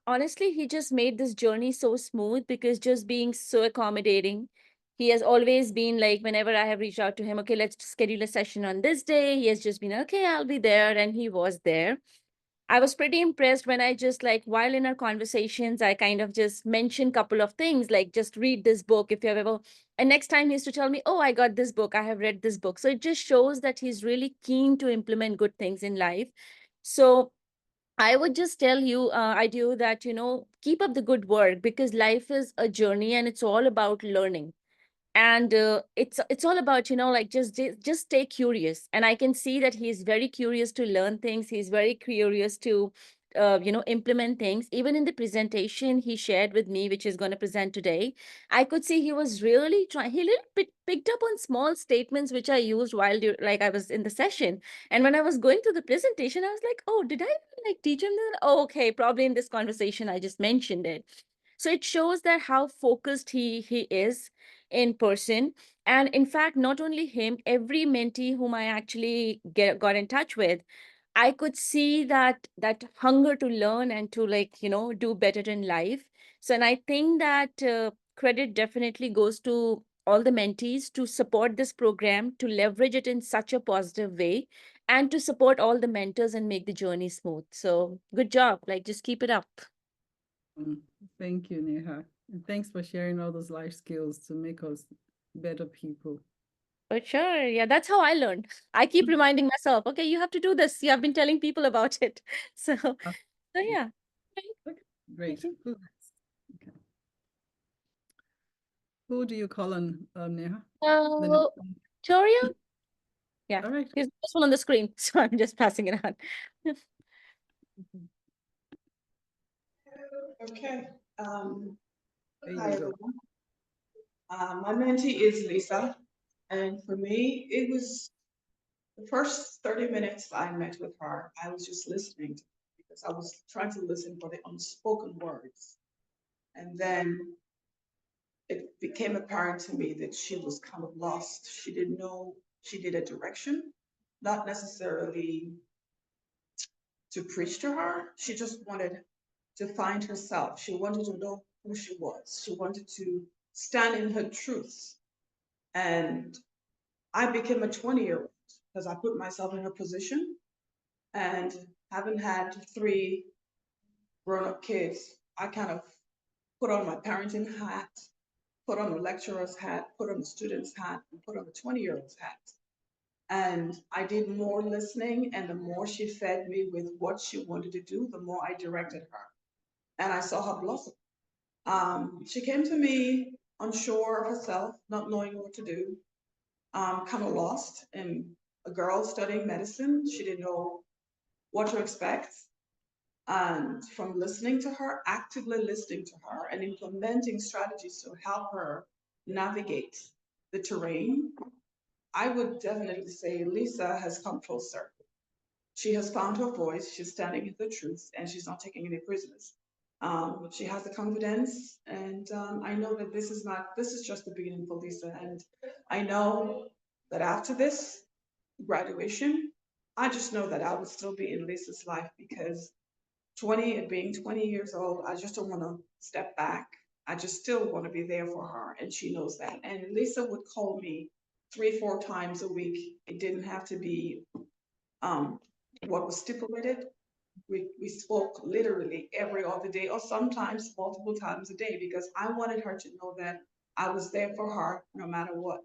honestly, he just made this journey so smooth, because just being so accommodating. He has always been like, whenever I have reached out to him, okay, let's schedule a session on this day, he has just been, okay, I'll be there, and he was there. I was pretty impressed when I just like, while in our conversations, I kind of just mentioned couple of things, like just read this book if you have ever, and next time he used to tell me, oh, I got this book, I have read this book. So it just shows that he's really keen to implement good things in life. So I would just tell you, I do that, keep up the good work, because life is a journey and it's all about learning. And it's all about, like just stay curious. And I can see that he's very curious to learn things. He's very curious to implement things. Even in the presentation he shared with me, which is going to present today, I could see he was really trying. He little bit picked up on small statements which I used while like I was in the session. And when I was going through the presentation, I was like, oh, did I like teach him that? Oh, okay, probably in this conversation I just mentioned it. So it shows that how focused he is in person. And in fact, not only him, every mentee whom I actually got in touch with, I could see that hunger to learn and to like, do better in life. So, and I think that credit definitely goes to all the mentees to support this program, to leverage it in such a positive way, and to support all the mentors and make the journey smooth. So good job. Like, just keep it up. Thank you, Neha. And thanks for sharing all those life skills to make us better people. For sure. Yeah, that's how I learned. I keep reminding myself, okay, you have to do this. You have been telling people about it. So yeah. Great. Okay. Who do you call on, Neha? Victoria? Yeah. All right. He's the first one on the screen, so I'm just passing it on. Okay. There Hi, you go. everyone. My mentee is Lisa, and for me, it was the first 30 minutes I met with her. I was just listening to her because I was trying to listen for the unspoken words. And then it became apparent to me that she was kind of lost. She didn't know, she needed direction, not necessarily to preach to her. She just wanted to find herself. She wanted to know who she was. She wanted to stand in her truth. And I became a 20-year-old because I put myself in her position. And having had 3 grown-up kids, I kind of put on my parenting hat, put on the lecturer's hat, put on the student's hat, and put on the 20-year-old's hat. And I did more listening, and the more she fed me with what she wanted to do, the more I directed her. And I saw her blossom. She came to me unsure of herself, not knowing what to do, kind of lost. And a girl studying medicine, she didn't know what to expect. And from listening to her, actively listening to her, and implementing strategies to help her navigate the terrain, I would definitely say Lisa has come full circle. She has found her voice, she's standing in the truth, and she's not taking any prisoners. She has the confidence, and I know that this is just the beginning for Lisa. And I know that after this graduation, I just know that I would still be in Lisa's life because being 20 years old, I just don't want to step back. I just still want to be there for her, and she knows that. And Lisa would call me 3, 4 times a week. It didn't have to be what was stipulated. We spoke literally every other day, or sometimes multiple times a day, because I wanted her to know that I was there for her no matter what.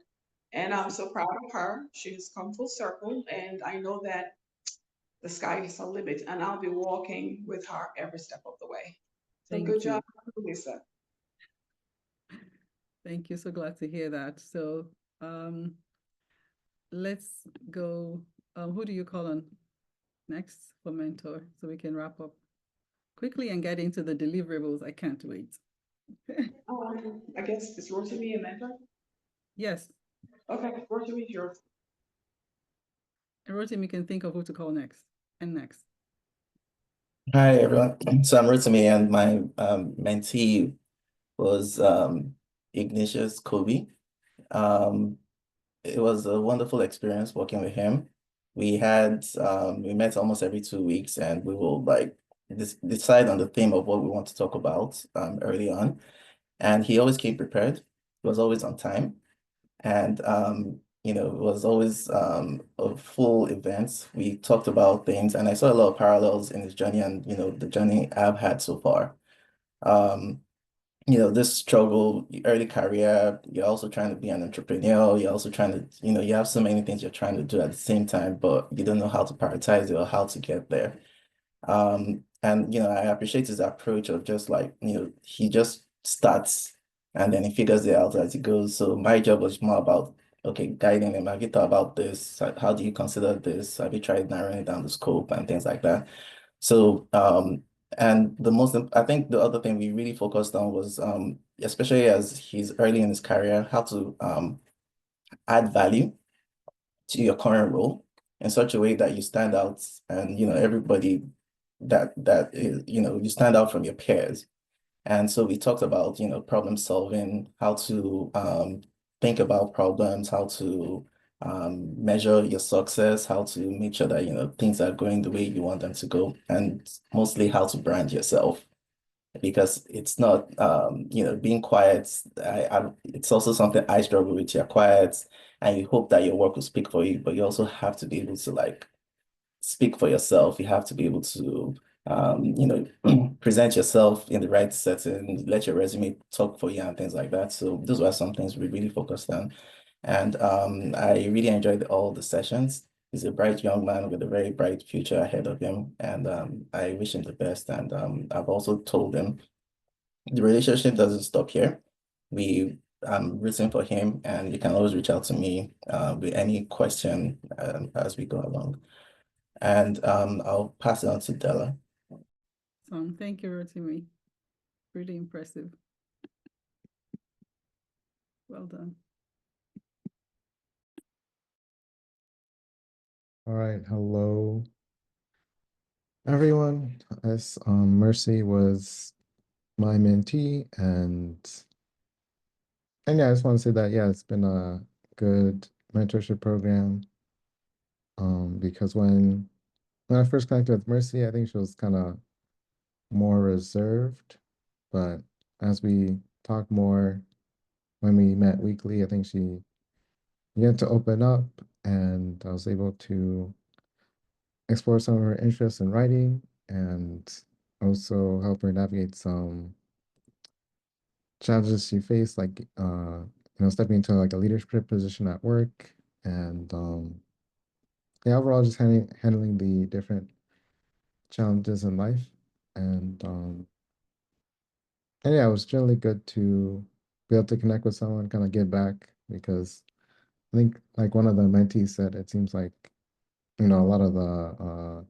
And I'm so proud of her. She has come full circle, and I know that the sky is the limit, and I'll be walking with her every step of the way. So Thank good you. job, Lisa. Thank you. So glad to hear that. So let's go. Who do you call on next for mentor so we can wrap up quickly and get into the deliverables? I can't wait. I guess it's Rotimi and mentor. Yes. Okay, Rotimi is yours. And Rotimi can think of who to call next and next. Hi, everyone. So I'm Rotimi, and my mentee was Ignatius Kobe. It was a wonderful experience working with him. We met almost every 2 weeks, and we will like decide on the theme of what we want to talk about early on. And he always came prepared. He was always on time. And it was always a full event. We talked about things, and I saw a lot of parallels in his journey and the journey I've had so far. Um, this struggle, early career, you're also trying to be an entrepreneur, you're also trying to, you have so many things you're trying to do at the same time, but you don't know how to prioritize it or how to get there. And I appreciate his approach of just like, he just starts and then he figures it out as he goes. So my job was more about, okay, guiding him. Have you thought about this? How do you consider this? Have you tried narrowing down the scope and things like that? So, and I think the other thing we really focused on was, especially as he's early in his career, how to add value to your current role in such a way that you stand out and everybody that is, you stand out from your peers. And so we talked about problem solving, how to think about problems, how to measure your success, how to make sure that things are going the way you want them to go, and mostly how to brand yourself, because it's not being quiet. It's also something I struggle with. You're quiet and you hope that your work will speak for you, but you also have to be able to like speak for yourself. You have to be able to present yourself in the right setting, let your resume talk for you and things like that. So those were some things we really focused on. And I really enjoyed all the sessions. He's a bright young man with a very bright future ahead of him. And I wish him the best. And I've also told him the relationship doesn't stop here. I'm rooting for him, and you can always reach out to me with any question as we go along. And I'll pass it on to Della. Thank you, Rotimi. Really impressive. Well done. All right, hello, everyone. As Mercy was my mentee, and yeah, I just want to say that it's been a good mentorship program. Because when I first connected with Mercy, I think she was kind of more reserved, but as we talked more when we met weekly, I think she began to open up, and I was able to explore some of her interests in writing and also help her navigate some challenges she faced, like stepping into like a leadership position at work, and overall just handling the different challenges in life, and yeah, it was generally good to be able to connect with someone, kind of give back, because I think like one of the mentees said, it seems like a lot of the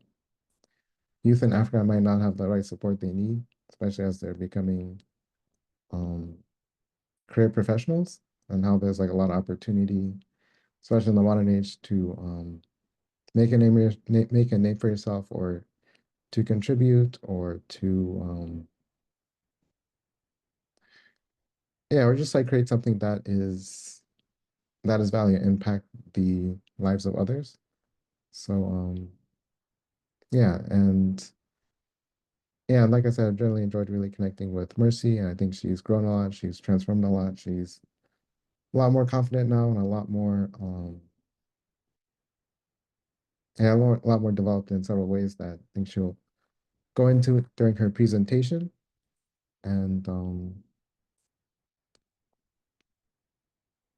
youth in Africa might not have the right support they need, especially as they're becoming career professionals, and how there's like a lot of opportunity, especially in the modern age, to make a name for yourself, or to contribute, or to or just like create something that is value, impact the lives of others. So and like I said, I've generally enjoyed really connecting with Mercy, and I think she's grown a lot, she's transformed a lot, she's a lot more confident now, and a lot more a lot more developed in several ways that I think she'll go into during her presentation. And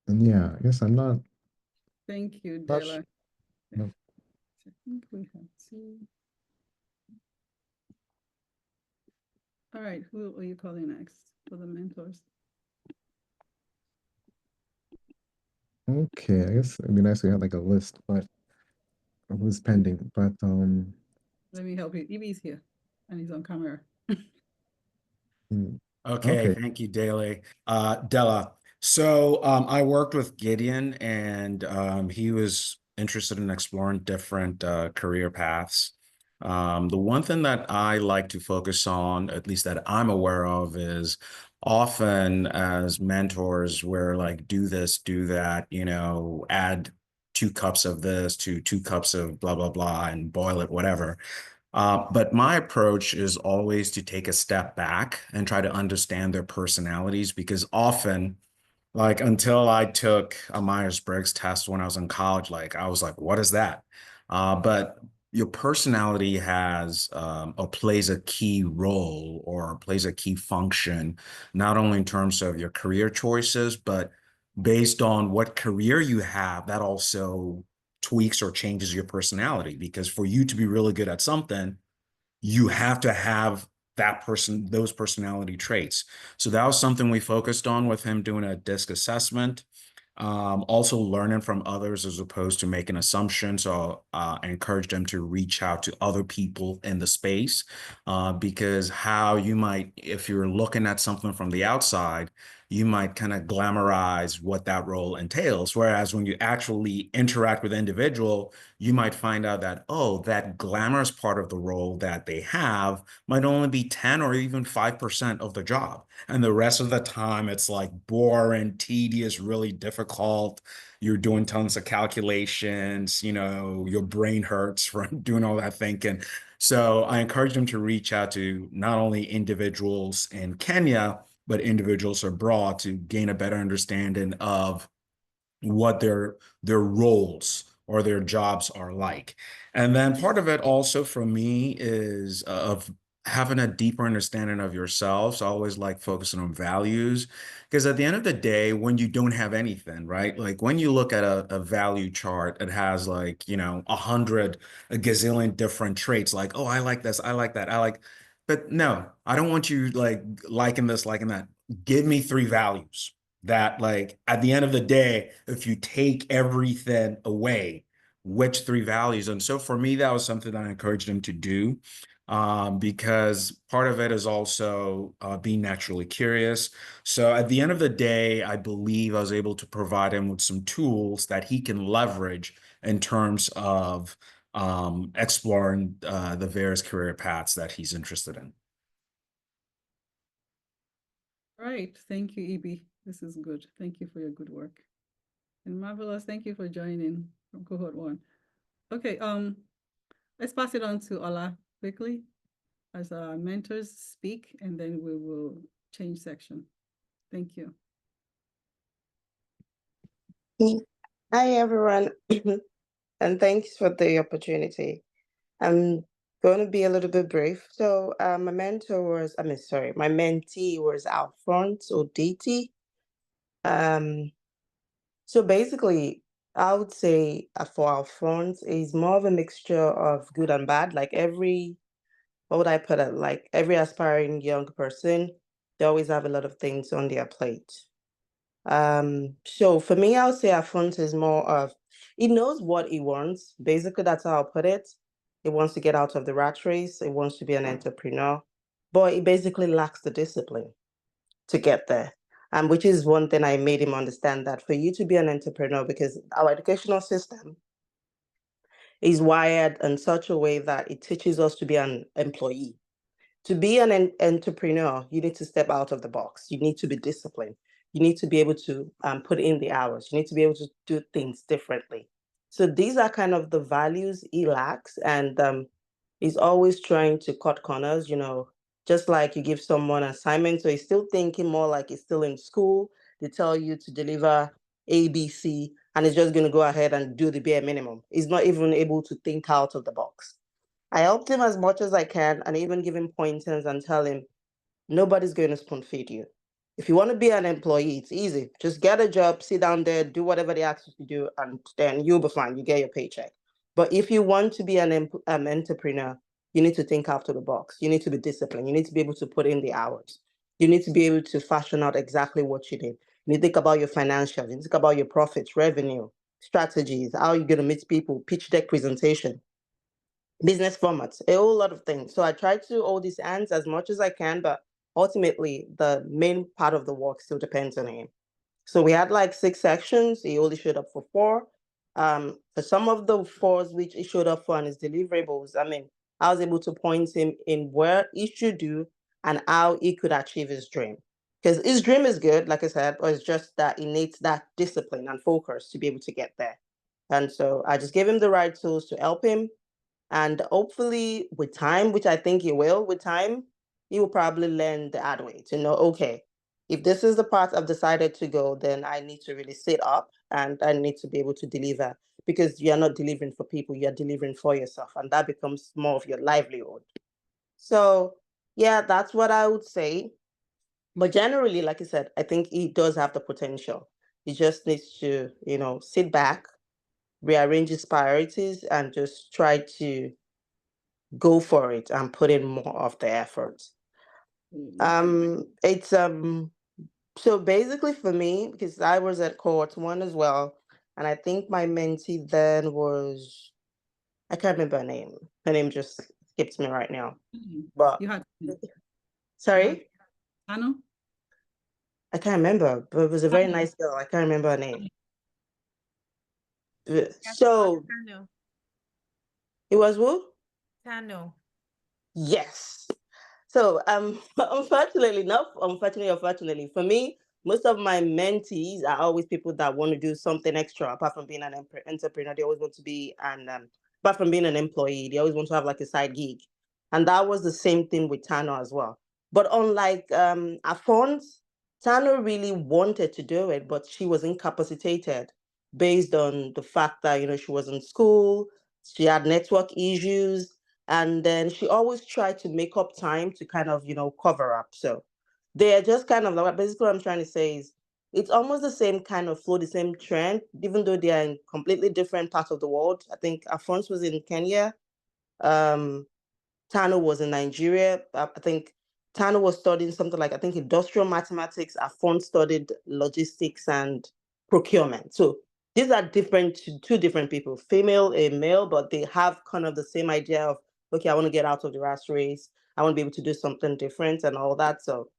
yeah, I guess I'm not. Thank you, Not Della. no. I think we have two. All right, who are you calling next for the mentors? Okay, I guess it'd be nice if we had like a list, but who's pending. But Let me help you. Ibi's here and he's on camera. Okay, okay. thank you, Della. So I worked with Gideon, and he was interested in exploring different career paths. The one thing that I like to focus on, at least that I'm aware of, is often as mentors, we're like, do this, do that, add 2 cups of this to 2 cups of blah, blah, blah, and boil it, whatever. But my approach is always to take a step back and try to understand their personalities, because often, like, until I took a Myers-Briggs test when I was in college, like I was like, what is that? But your personality has or plays a key role or plays a key function, not only in terms of your career choices, but based on what career you have, that also tweaks or changes your personality. Because for you to be really good at something, you have to have those personality traits. So that was something we focused on with him doing a DISC assessment. Also learning from others as opposed to making assumptions. So I encouraged him to reach out to other people in the space, because how you might, if you're looking at something from the outside, you might kind of glamorize what that role entails. Whereas when you actually interact with the individual, you might find out that, oh, that glamorous part of the role that they have might only be 10 or even 5% of the job. And the rest of the time, it's like boring, tedious, really difficult. You're doing tons of calculations, your brain hurts from doing all that thinking. So I encourage them to reach out to not only individuals in Kenya, but individuals abroad to gain a better understanding of what their roles or their jobs are like. And then part of it also for me is of having a deeper understanding of yourself. So I always like focusing on values, because at the end of the day, when you don't have anything, right? Like when you look at a value chart, it has like, 100, a gazillion different traits, like, oh, I like this, I like that, but no, I don't want you like liking this, liking that. Give me 3 values that, like, at the end of the day, if you take everything away, which 3 values? And so for me, that was something that I encouraged him to do, because part of it is also being naturally curious. So at the end of the day, I believe I was able to provide him with some tools that he can leverage in terms of exploring the various career paths that he's interested in. Right. Thank you, Ibi. This is good. Thank you for your good work. And Marvelous, thank you for joining from Cohort 1. Okay, let's pass it on to Ola quickly as our mentors speak, and then we will change section. Thank you. Hi, everyone, and thanks for the opportunity. I'm going to be a little bit brief. So my mentee was Alphonse Oditi. So basically, I would say for Alphonse, is more of a mixture of good and bad. Like what would I put it? Like every aspiring young person, they always have a lot of things on their plate. So for me, I would say Alphonse is more of, he knows what he wants. Basically, that's how I'll put it. He wants to get out of the rat race. He wants to be an entrepreneur, but he basically lacks the discipline to get there. Which is one thing I made him understand, that for you to be an entrepreneur, because our educational system is wired in such a way that it teaches us to be an employee. To be an entrepreneur, you need to step out of the box. You need to be disciplined. You need to be able to put in the hours. You need to be able to do things differently. So these are kind of the values he lacks, and he's always trying to cut corners, just like you give someone an assignment. So he's still thinking more like he's still in school. They tell you to deliver ABC, and he's just going to go ahead and do the bare minimum. He's not even able to think out of the box. I helped him as much as I can and even give him pointers and tell him, nobody's going to spoon feed you. If you want to be an employee, it's easy. Just get a job, sit down there, do whatever they ask you to do, and then you'll be fine. You get your paycheck. But if you want to be an entrepreneur, you need to think out of the box. You need to be disciplined. You need to be able to put in the hours. You need to be able to fashion out exactly what you need. You need to think about your financials. You need to think about your profits, revenue, strategies, how you're going to meet people, pitch deck presentation, business formats, a whole lot of things. So I try to do all these ends as much as I can, but ultimately the main part of the work still depends on him. So we had like 6 sections. He only showed up for 4. For some of the 4s which he showed up for and his deliverables, I mean, I was able to point him in where he should do and how he could achieve his dream. Because his dream is good, like I said, but it's just that he needs that discipline and focus to be able to get there. And so I just gave him the right tools to help him. And hopefully with time, which I think he will, with time, he will probably learn the hard way to know, okay, if this is the path I've decided to go, then I need to really sit up and I need to be able to deliver, because you're not delivering for people, you're delivering for yourself. And that becomes more of your livelihood. So yeah, that's what I would say. But generally, like I said, I think he does have the potential. He just needs to, sit back, rearrange his priorities, and just try to go for it and put in more of the effort. It's so basically for me, because I was at Cohort 1 as well, and I think my mentee then was, I can't remember her name. Her name just skips me right now. But You had sorry? Anna? I can't remember, but it was a very nice girl. I can't remember her name. So it was who? Tano. Yes. So unfortunately, for me, most of my mentees are always people that want to do something extra apart from being an entrepreneur. They always want to be apart from being an employee, they always want to have like a side gig. And that was the same thing with Tano as well. But unlike Afons, Tano really wanted to do it, but she was incapacitated based on the fact that, she was in school, she had network issues, and then she always tried to make up time to kind of, cover up. So they're just kind of like, basically what I'm trying to say is it's almost the same kind of flow, the same trend, even though they are in completely different parts of the world. I think Alphonse was in Kenya. Tano was in Nigeria. I think Tano was studying something like, I think, industrial mathematics. Alphonse studied logistics and procurement. So these are two different people, female and male, but they have kind of the same idea of, okay, I want to get out of the rat race. I want to be able to do something different and all that. So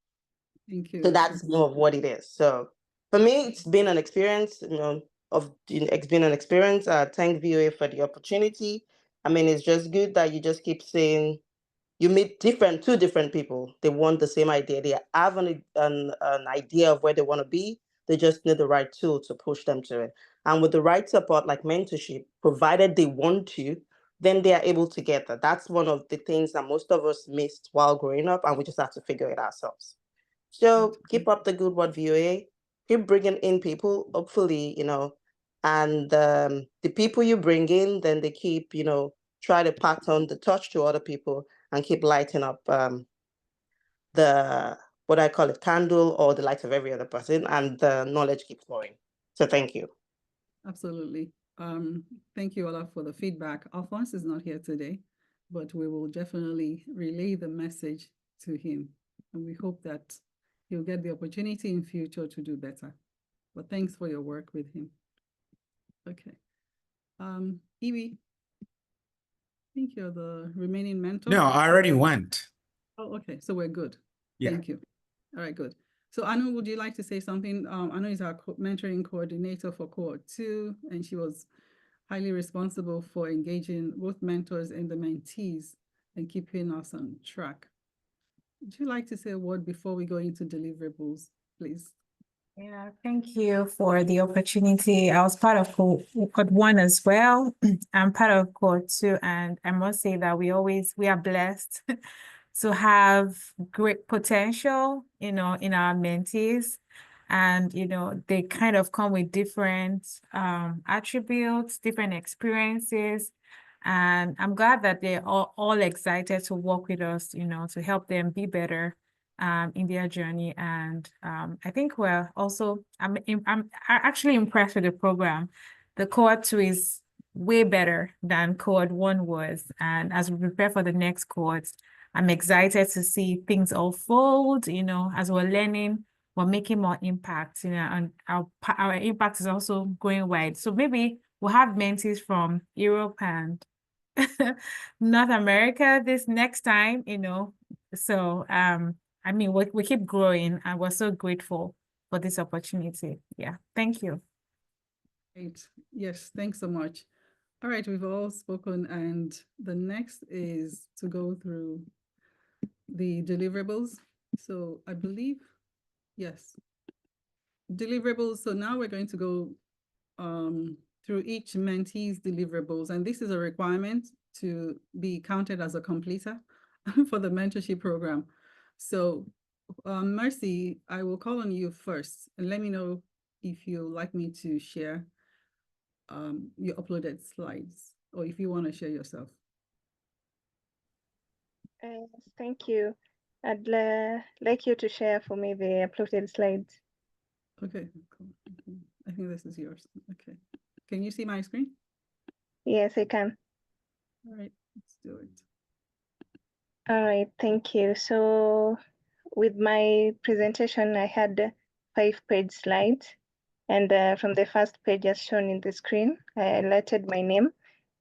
thank you. So that's more of what it is. So for me, it's been an experience, it's been an experience. Thank VOA for the opportunity. I mean, it's just good that you just keep saying you meet two different people. They want the same idea. They have an idea of where they want to be. They just need the right tool to push them to it. And with the right support, like mentorship, provided they want to, then they are able to get that. That's one of the things that most of us missed while growing up, and we just have to figure it ourselves. So keep up the good work, VOA. Keep bringing in people, hopefully, and the people you bring in, then they keep, try to pass on the touch to other people and keep lighting up the, what I call it, candle or the light of every other person, and the knowledge keeps flowing. So thank you. Absolutely. Thank you, Ola, for the feedback. Alphonse is not here today, but we will definitely relay the message to him. And we hope that he'll get the opportunity in future to do better. But thanks for your work with him. Okay. Evie, I think you're the remaining mentor. No, I already went. Oh, okay. So we're good. Yeah. Thank you. All right, good. So Anu, would you like to say something? Anu is our mentoring coordinator for Cohort 2, and she was highly responsible for engaging both mentors and the mentees and keeping us on track. Would you like to say a word before we go into deliverables, please? Yeah, thank you for the opportunity. I was part of Cohort 1 as well. I'm part of Cohort 2, and I must say that we are blessed to have great potential, in our mentees. And, they kind of come with different attributes, different experiences. And I'm glad that they're all excited to work with us, to help them be better in their journey. And I think we're also, I'm actually impressed with the program. The Cohort 2 is way better than Cohort 1 was. And as we prepare for the next cohort, I'm excited to see things unfold, as we're learning, we're making more impact, and our impact is also going wide. So maybe we'll have mentees from Europe and North America this next time, So I mean, we keep growing and we're so grateful for this opportunity. Yeah, thank you. Great. Yes, thanks so much. All right, we've all spoken, and the next is to go through the deliverables. So I believe, yes, deliverables. So now we're going to go through each mentee's deliverables, and this is a requirement to be counted as a completer for the mentorship program. So Mercy, I will call on you first, and let me know if you'd like me to share your uploaded slides, or if you want to share yourself. Thank you. I'd like you to share for me the uploaded slides. Okay, cool. I think this is yours. Okay. Can you see my screen? Yes, I can. All right, let's do it. All right, thank you. So with my presentation, I had 5-page slides. And from the first page as shown in the screen, I highlighted my name,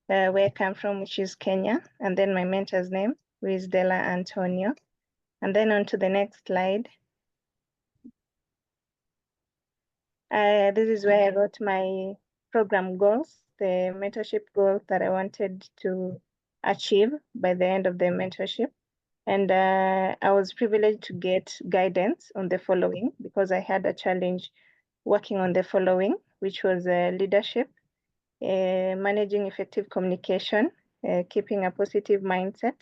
where I come from, which is Kenya, and then my mentor's name, who is Della Antonio. And then on to the next slide. This is where I wrote my program goals, the mentorship goals that I wanted to achieve by the end of the mentorship. And I was privileged to get guidance on the following because I had a challenge working on the following, which was leadership, managing effective communication, keeping a positive mindset,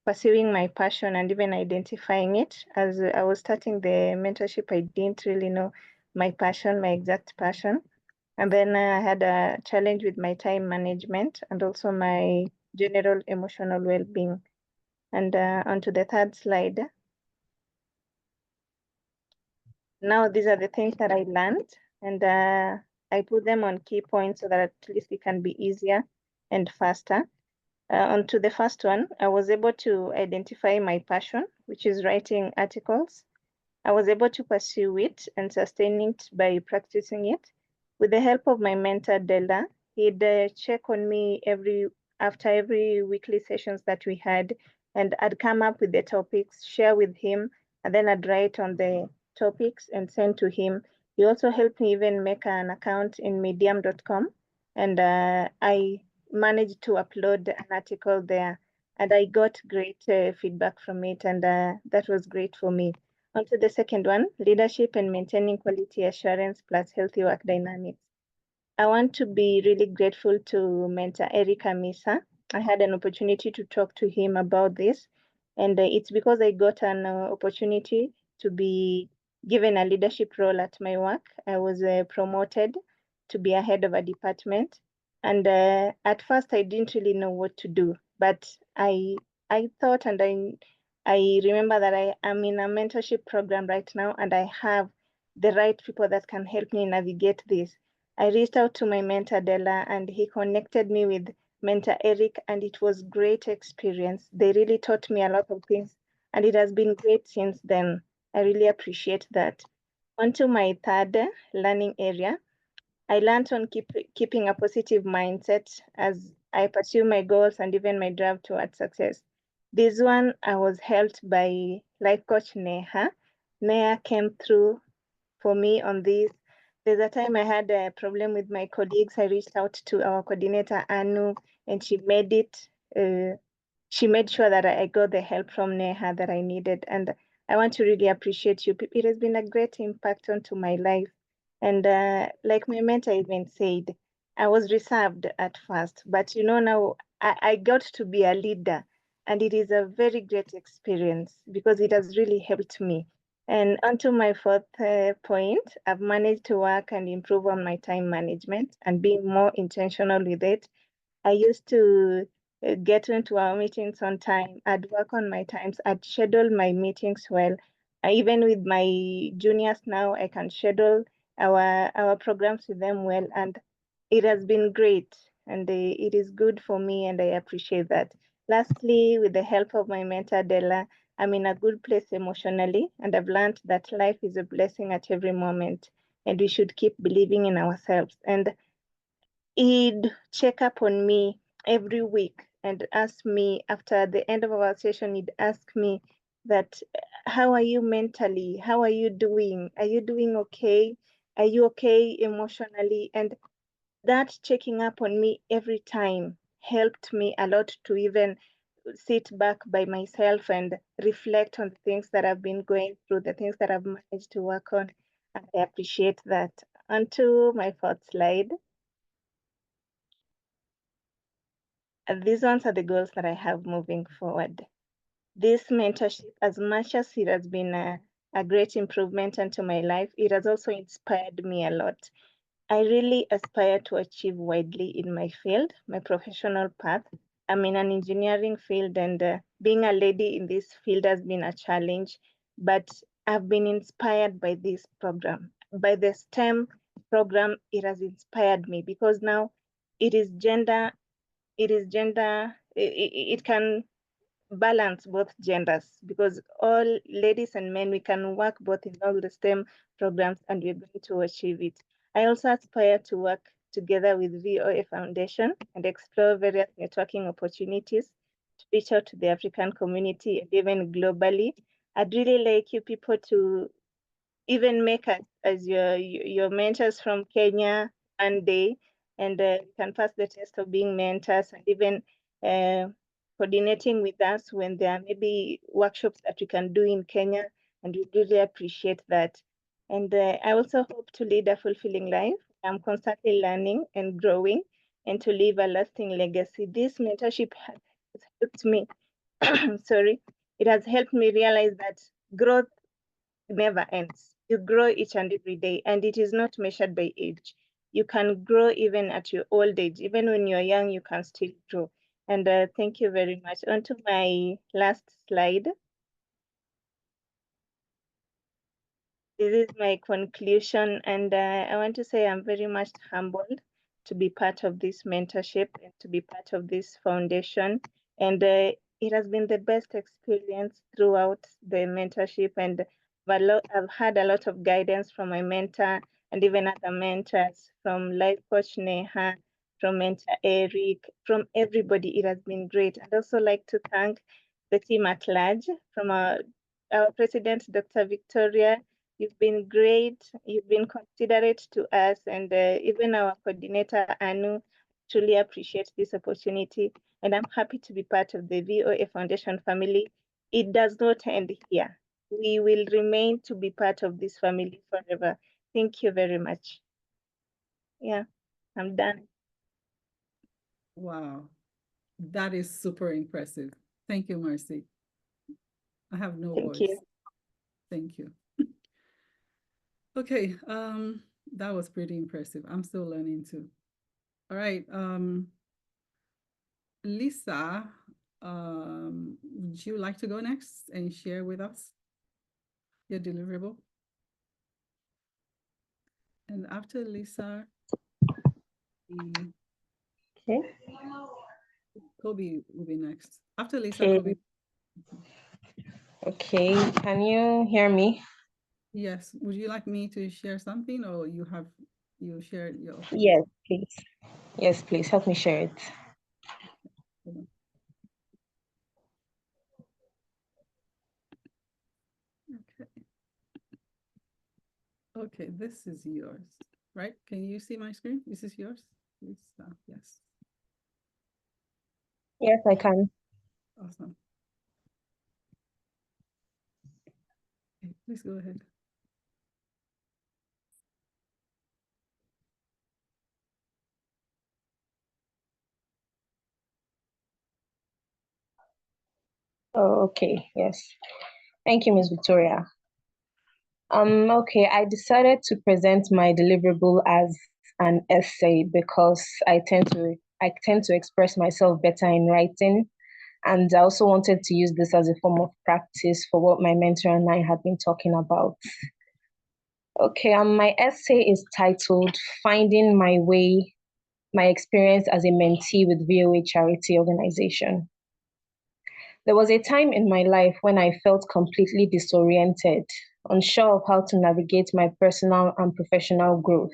pursuing my passion, and even identifying it. As I was starting the mentorship, I didn't really know my passion, my exact passion. And then I had a challenge with my time management and also my general emotional well-being. And onto the third slide. Now these are the things that I learned, and I put them on key points so that at least it can be easier and faster. Onto the first one, I was able to identify my passion, which is writing articles. I was able to pursue it and sustain it by practicing it. With the help of my mentor, Della, he'd check on me after every weekly sessions that we had, and I'd come up with the topics, share with him, and then I'd write on the topics and send to him. He also helped me even make an account in medium.com, and I managed to upload an article there, and I got great feedback from it, and that was great for me. On to the second one, leadership and maintaining quality assurance plus healthy work dynamics. I want to be really grateful to mentor Eric Amisa. I had an opportunity to talk to him about this, and it's because I got an opportunity to be given a leadership role at my work. I was promoted to be a head of a department, and at first I didn't really know what to do, but I thought, and I remember that I am in a mentorship program right now, and I have the right people that can help me navigate this. I reached out to my mentor Della, and he connected me with mentor Eric, and it was great experience. They really taught me a lot of things, and it has been great since then. I really appreciate that. On to my third learning area. I learned on keeping a positive mindset as I pursue my goals and even my drive towards success. This one, I was helped by life coach Neha. Neha came through for me on this. There's a time I had a problem with my colleagues. I reached out to our coordinator, Anu, and she made sure that I got the help from Neha that I needed. And I want to really appreciate you. It has been a great impact onto my life. And like my mentor even said, I was reserved at first, but now I got to be a leader. And it is a very great experience because it has really helped me. And onto my fourth point, I've managed to work and improve on my time management and being more intentional with it. I used to get into our meetings on time. I'd work on my times. I'd schedule my meetings well. Even with my juniors now, I can schedule our programs with them well, and it has been great. And it is good for me, and I appreciate that. Lastly, with the help of my mentor, Della, I'm in a good place emotionally, and I've learned that life is a blessing at every moment, and we should keep believing in ourselves. And he'd check up on me every week and ask me after the end of our session, he'd ask me that, how are you mentally? How are you doing? Are you doing okay? Are you okay emotionally? And that checking up on me every time helped me a lot to even sit back by myself and reflect on the things that I've been going through, the things that I've managed to work on. And I appreciate that. On to my fourth slide. These ones are the goals that I have moving forward. This mentorship, as much as it has been a great improvement into my life, it has also inspired me a lot. I really aspire to achieve widely in my field, my professional path. I'm in an engineering field, and being a lady in this field has been a challenge, but I've been inspired by this program. By the STEM program, it has inspired me because now it is gender, it can balance both genders, because all ladies and men, we can work both in all the STEM programs, and we're going to achieve it. I also aspire to work together with VOA Foundation and explore various networking opportunities to reach out to the African community and even globally. I'd really like you people to even make us as your mentors from Kenya one day, and can pass the test of being mentors, and even coordinating with us when there are maybe workshops that we can do in Kenya, and we really appreciate that. And I also hope to lead a fulfilling life. I'm constantly learning and growing, and to leave a lasting legacy. This mentorship has helped me, sorry, it has helped me realize that growth never ends. You grow each and every day, and it is not measured by age. You can grow even at your old age. Even when you're young, you can still grow. And thank you very much. On to my last slide. This is my conclusion, and I want to say I'm very much humbled to be part of this mentorship and to be part of this foundation. And it has been the best experience throughout the mentorship, and I've had a lot of guidance from my mentor and even other mentors, from Life Coach Neha, from Mentor Eric, from everybody. It has been great. I'd also like to thank the team at large, from our President, Dr. Victoria. You've been great. You've been considerate to us, and even our coordinator, Anu. Truly appreciate this opportunity, and I'm happy to be part of the VOA Foundation family. It does not end here. We will remain to be part of this family forever. Thank you very much. Yeah, I'm done. Wow, that is super impressive. Thank you, Mercy. I have no Thank words. you. Thank you. Okay, that was pretty impressive. I'm still learning too. All right, Lisa, would you like to go next and share with us your deliverable? And after Lisa, okay, Kobe will be next. After Lisa, Okay. Kobe. Okay, can you hear me? Yes. Would you like me to share something, or you shared your? Yes, please. Yes, please help me share it. Okay. Okay, this is yours, right? Can you see my screen? This is yours? Yes. Yes, I can. Awesome. Okay, please go ahead. Oh, okay, yes. Thank you, Ms. Victoria. Okay, I decided to present my deliverable as an essay because I I tend to express myself better in writing. And I also wanted to use this as a form of practice for what my mentor and I had been talking about. Okay, my essay is titled Finding My Way, My Experience as a Mentee with VOA Charity Organization. There was a time in my life when I felt completely disoriented, unsure of how to navigate my personal and professional growth.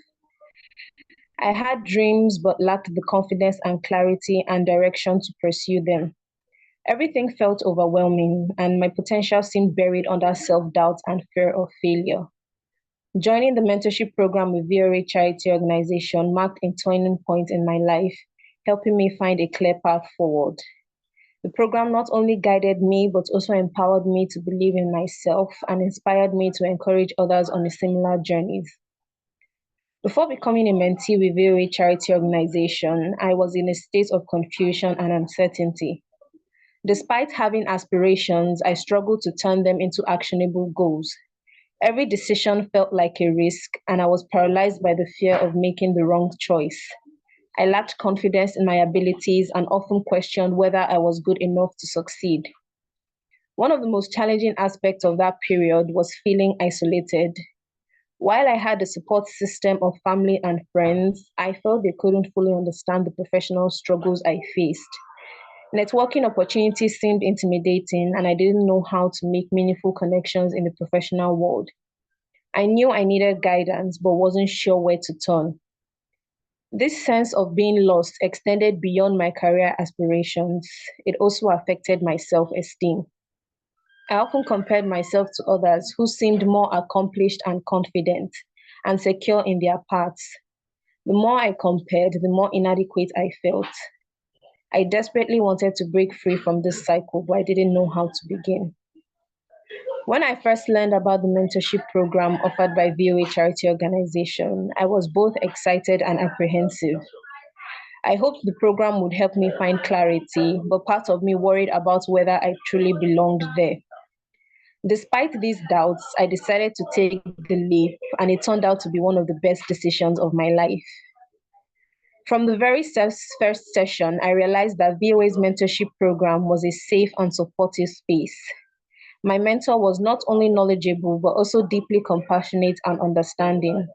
I had dreams but lacked the confidence and clarity and direction to pursue them. Everything felt overwhelming, and my potential seemed buried under self-doubt and fear of failure. Joining the mentorship program with VOA Charity Organization marked a turning point in my life, helping me find a clear path forward. The program not only guided me, but also empowered me to believe in myself and inspired me to encourage others on a similar journeys. Before becoming a mentee with VOA Charity Organization, I was in a state of confusion and uncertainty. Despite having aspirations, I struggled to turn them into actionable goals. Every decision felt like a risk, and I was paralyzed by the fear of making the wrong choice. I lacked confidence in my abilities and often questioned whether I was good enough to succeed. One of the most challenging aspects of that period was feeling isolated. While I had a support system of family and friends, I felt they couldn't fully understand the professional struggles I faced. Networking opportunities seemed intimidating, and I didn't know how to make meaningful connections in the professional world. I knew I needed guidance, but wasn't sure where to turn. This sense of being lost extended beyond my career aspirations. It also affected my self-esteem. I often compared myself to others who seemed more accomplished and confident and secure in their paths. The more I compared, the more inadequate I felt. I desperately wanted to break free from this cycle, but I didn't know how to begin. When I first learned about the mentorship program offered by VOA Charity Organization, I was both excited and apprehensive. I hoped the program would help me find clarity, but part of me worried about whether I truly belonged there. Despite these doubts, I decided to take the leap, and it turned out to be one of the best decisions of my life. From the very first session, I realized that VOA's mentorship program was a safe and supportive space. My mentor was not only knowledgeable, but also deeply compassionate and understanding.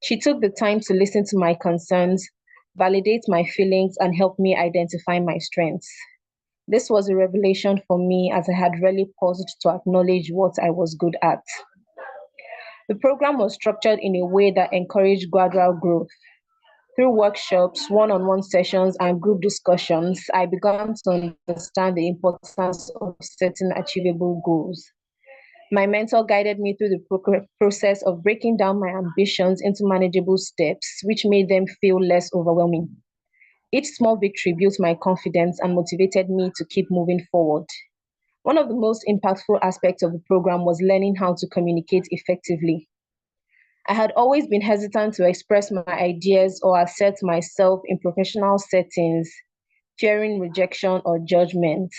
She took the time to listen to my concerns, validate my feelings, and help me identify my strengths. This was a revelation for me, as I had rarely paused to acknowledge what I was good at. The program was structured in a way that encouraged gradual growth. Through workshops, one-on-one sessions, and group discussions, I began to understand the importance of setting achievable goals. My mentor guided me through the process of breaking down my ambitions into manageable steps, which made them feel less overwhelming. Each small victory built my confidence and motivated me to keep moving forward. One of the most impactful aspects of the program was learning how to communicate effectively. I had always been hesitant to express my ideas or assert myself in professional settings, fearing rejection or judgment.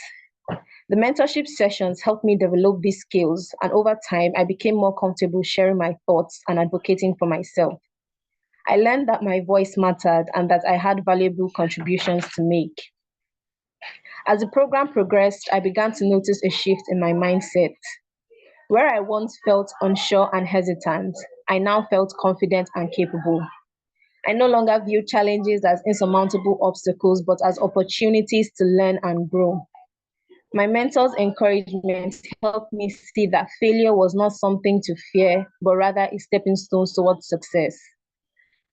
The mentorship sessions helped me develop these skills, and over time, I became more comfortable sharing my thoughts and advocating for myself. I learned that my voice mattered and that I had valuable contributions to make. As the program progressed, I began to notice a shift in my mindset. Where I once felt unsure and hesitant, I now felt confident and capable. I no longer view challenges as insurmountable obstacles, but as opportunities to learn and grow. My mentor's encouragement helped me see that failure was not something to fear, but rather a stepping stone towards success.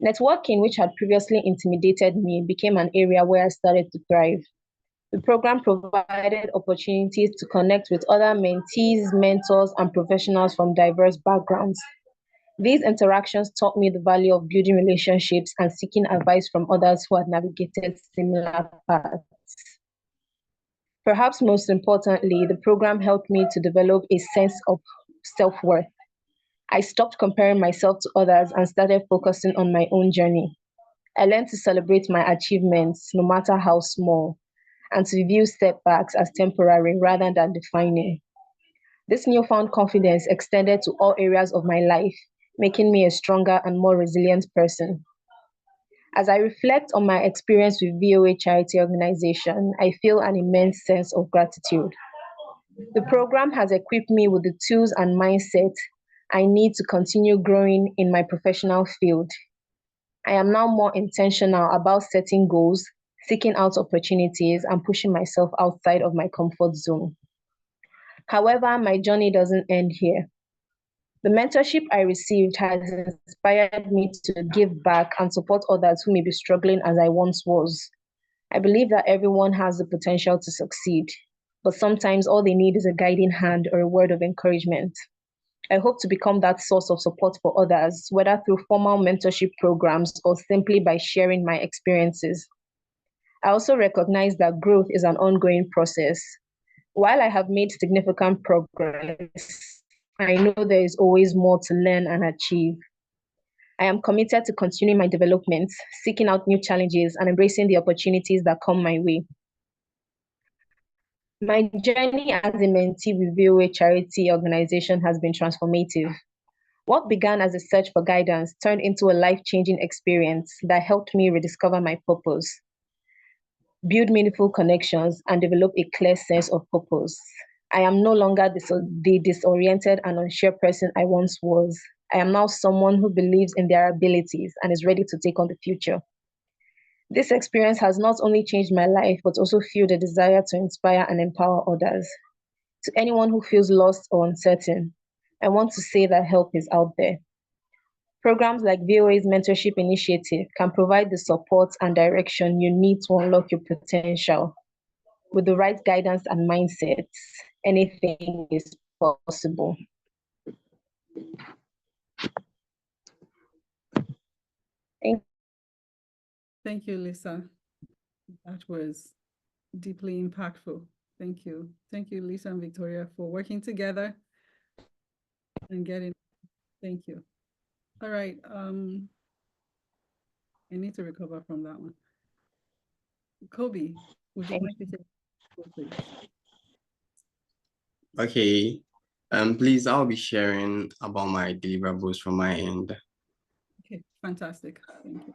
Networking, which had previously intimidated me, became an area where I started to thrive. The program provided opportunities to connect with other mentees, mentors, and professionals from diverse backgrounds. These interactions taught me the value of building relationships and seeking advice from others who had navigated similar paths. Perhaps most importantly, the program helped me to develop a sense of self-worth. I stopped comparing myself to others and started focusing on my own journey. I learned to celebrate my achievements, no matter how small, and to view setbacks as temporary rather than defining. This newfound confidence extended to all areas of my life, making me a stronger and more resilient person. As I reflect on my experience with VOA Charity Organization, I feel an immense sense of gratitude. The program has equipped me with the tools and mindset I need to continue growing in my professional field. I am now more intentional about setting goals, seeking out opportunities, and pushing myself outside of my comfort zone. However, my journey doesn't end here. The mentorship I received has inspired me to give back and support others who may be struggling as I once was. I believe that everyone has the potential to succeed, but sometimes all they need is a guiding hand or a word of encouragement. I hope to become that source of support for others, whether through formal mentorship programs or simply by sharing my experiences. I also recognize that growth is an ongoing process. While I have made significant progress, I know there is always more to learn and achieve. I am committed to continuing my development, seeking out new challenges, and embracing the opportunities that come my way. My journey as a mentee with VOA Charity Organization has been transformative. What began as a search for guidance turned into a life-changing experience that helped me rediscover my purpose, build meaningful connections, and develop a clear sense of purpose. I am no longer the disoriented and unsure person I once was. I am now someone who believes in their abilities and is ready to take on the future. This experience has not only changed my life, but also fueled a desire to inspire and empower others. To anyone who feels lost or uncertain, I want to say that help is out there. Programs like VOA's mentorship initiative can provide the support and direction you need to unlock your potential. With the right guidance and mindset, anything is possible. Thank you, Lisa. That was deeply impactful. Thank you. Thank you, Lisa and Victoria, for working together and getting. Thank you. All right. I need to recover from that one. Kobe, would you like to take the floor, please? Okay. Please, I'll be sharing about my deliverables from my end. Okay, fantastic. Thank you.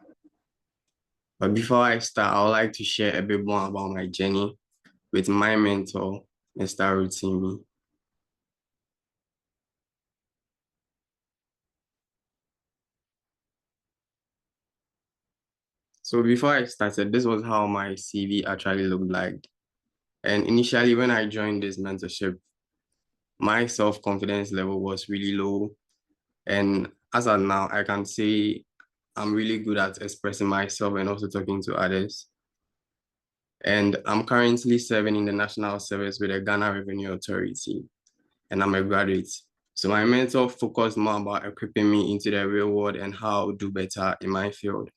But before I start, I would like to share a bit more about my journey with my mentor, Mr. Rutimi. So before I started, this was how my CV actually looked like. And initially, when I joined this mentorship, my self-confidence level was really low. And as of now, I can say I'm really good at expressing myself and also talking to others. And I'm currently serving in the National Service with the Ghana Revenue Authority, and I'm a graduate. So my mentor focused more about equipping me into the real world and how to do better in my field.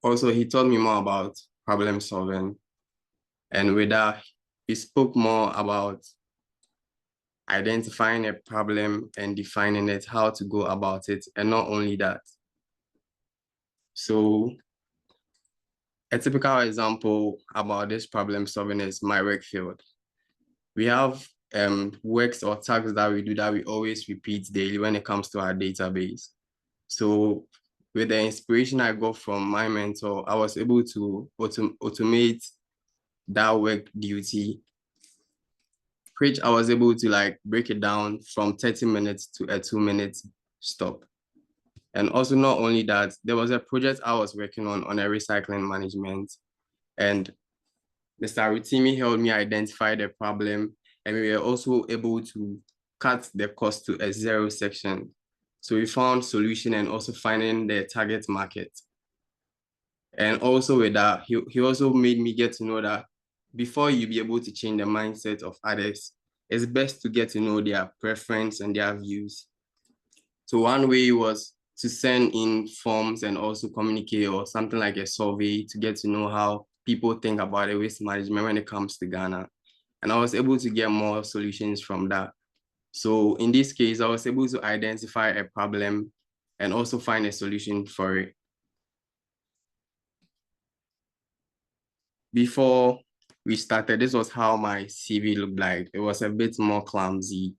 Also, he taught me more about problem solving. And with that, he spoke more about identifying a problem and defining it, how to go about it, and not only that. So a typical example about this problem solving is my work field. We have works or tasks that we do that we always repeat daily when it comes to our database. So with the inspiration I got from my mentor, I was able to automate that work duty, which I was able to like break it down from 30 minutes to a 2-minute stop. And also not only that, there was a project I was working on a recycling management, and Mr. Rutimi helped me identify the problem, and we were also able to cut the cost to a 0 section. So we found solution and also finding the target market. And also with that, he also made me get to know that before you be able to change the mindset of others, it's best to get to know their preference and their views. So one way was to send in forms and also communicate or something like a survey to get to know how people think about the waste management when it comes to Ghana. And I was able to get more solutions from that. So in this case, I was able to identify a problem and also find a solution for it. Before we started, this was how my CV looked like. It was a bit more clumsy.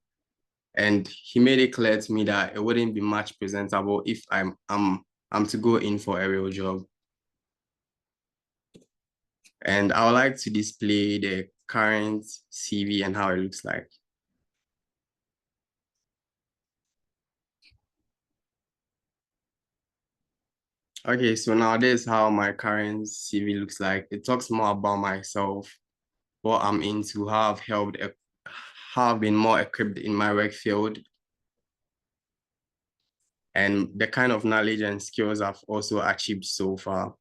And he made it clear to me that it wouldn't be much presentable if I'm to go in for a real job. And I would like to display the current CV and how it looks like. Okay, so now this is how my current CV looks like. It talks more about myself, what I'm into, how I've helped, how I've been more equipped in my work field, and the kind of knowledge and skills I've also achieved so far.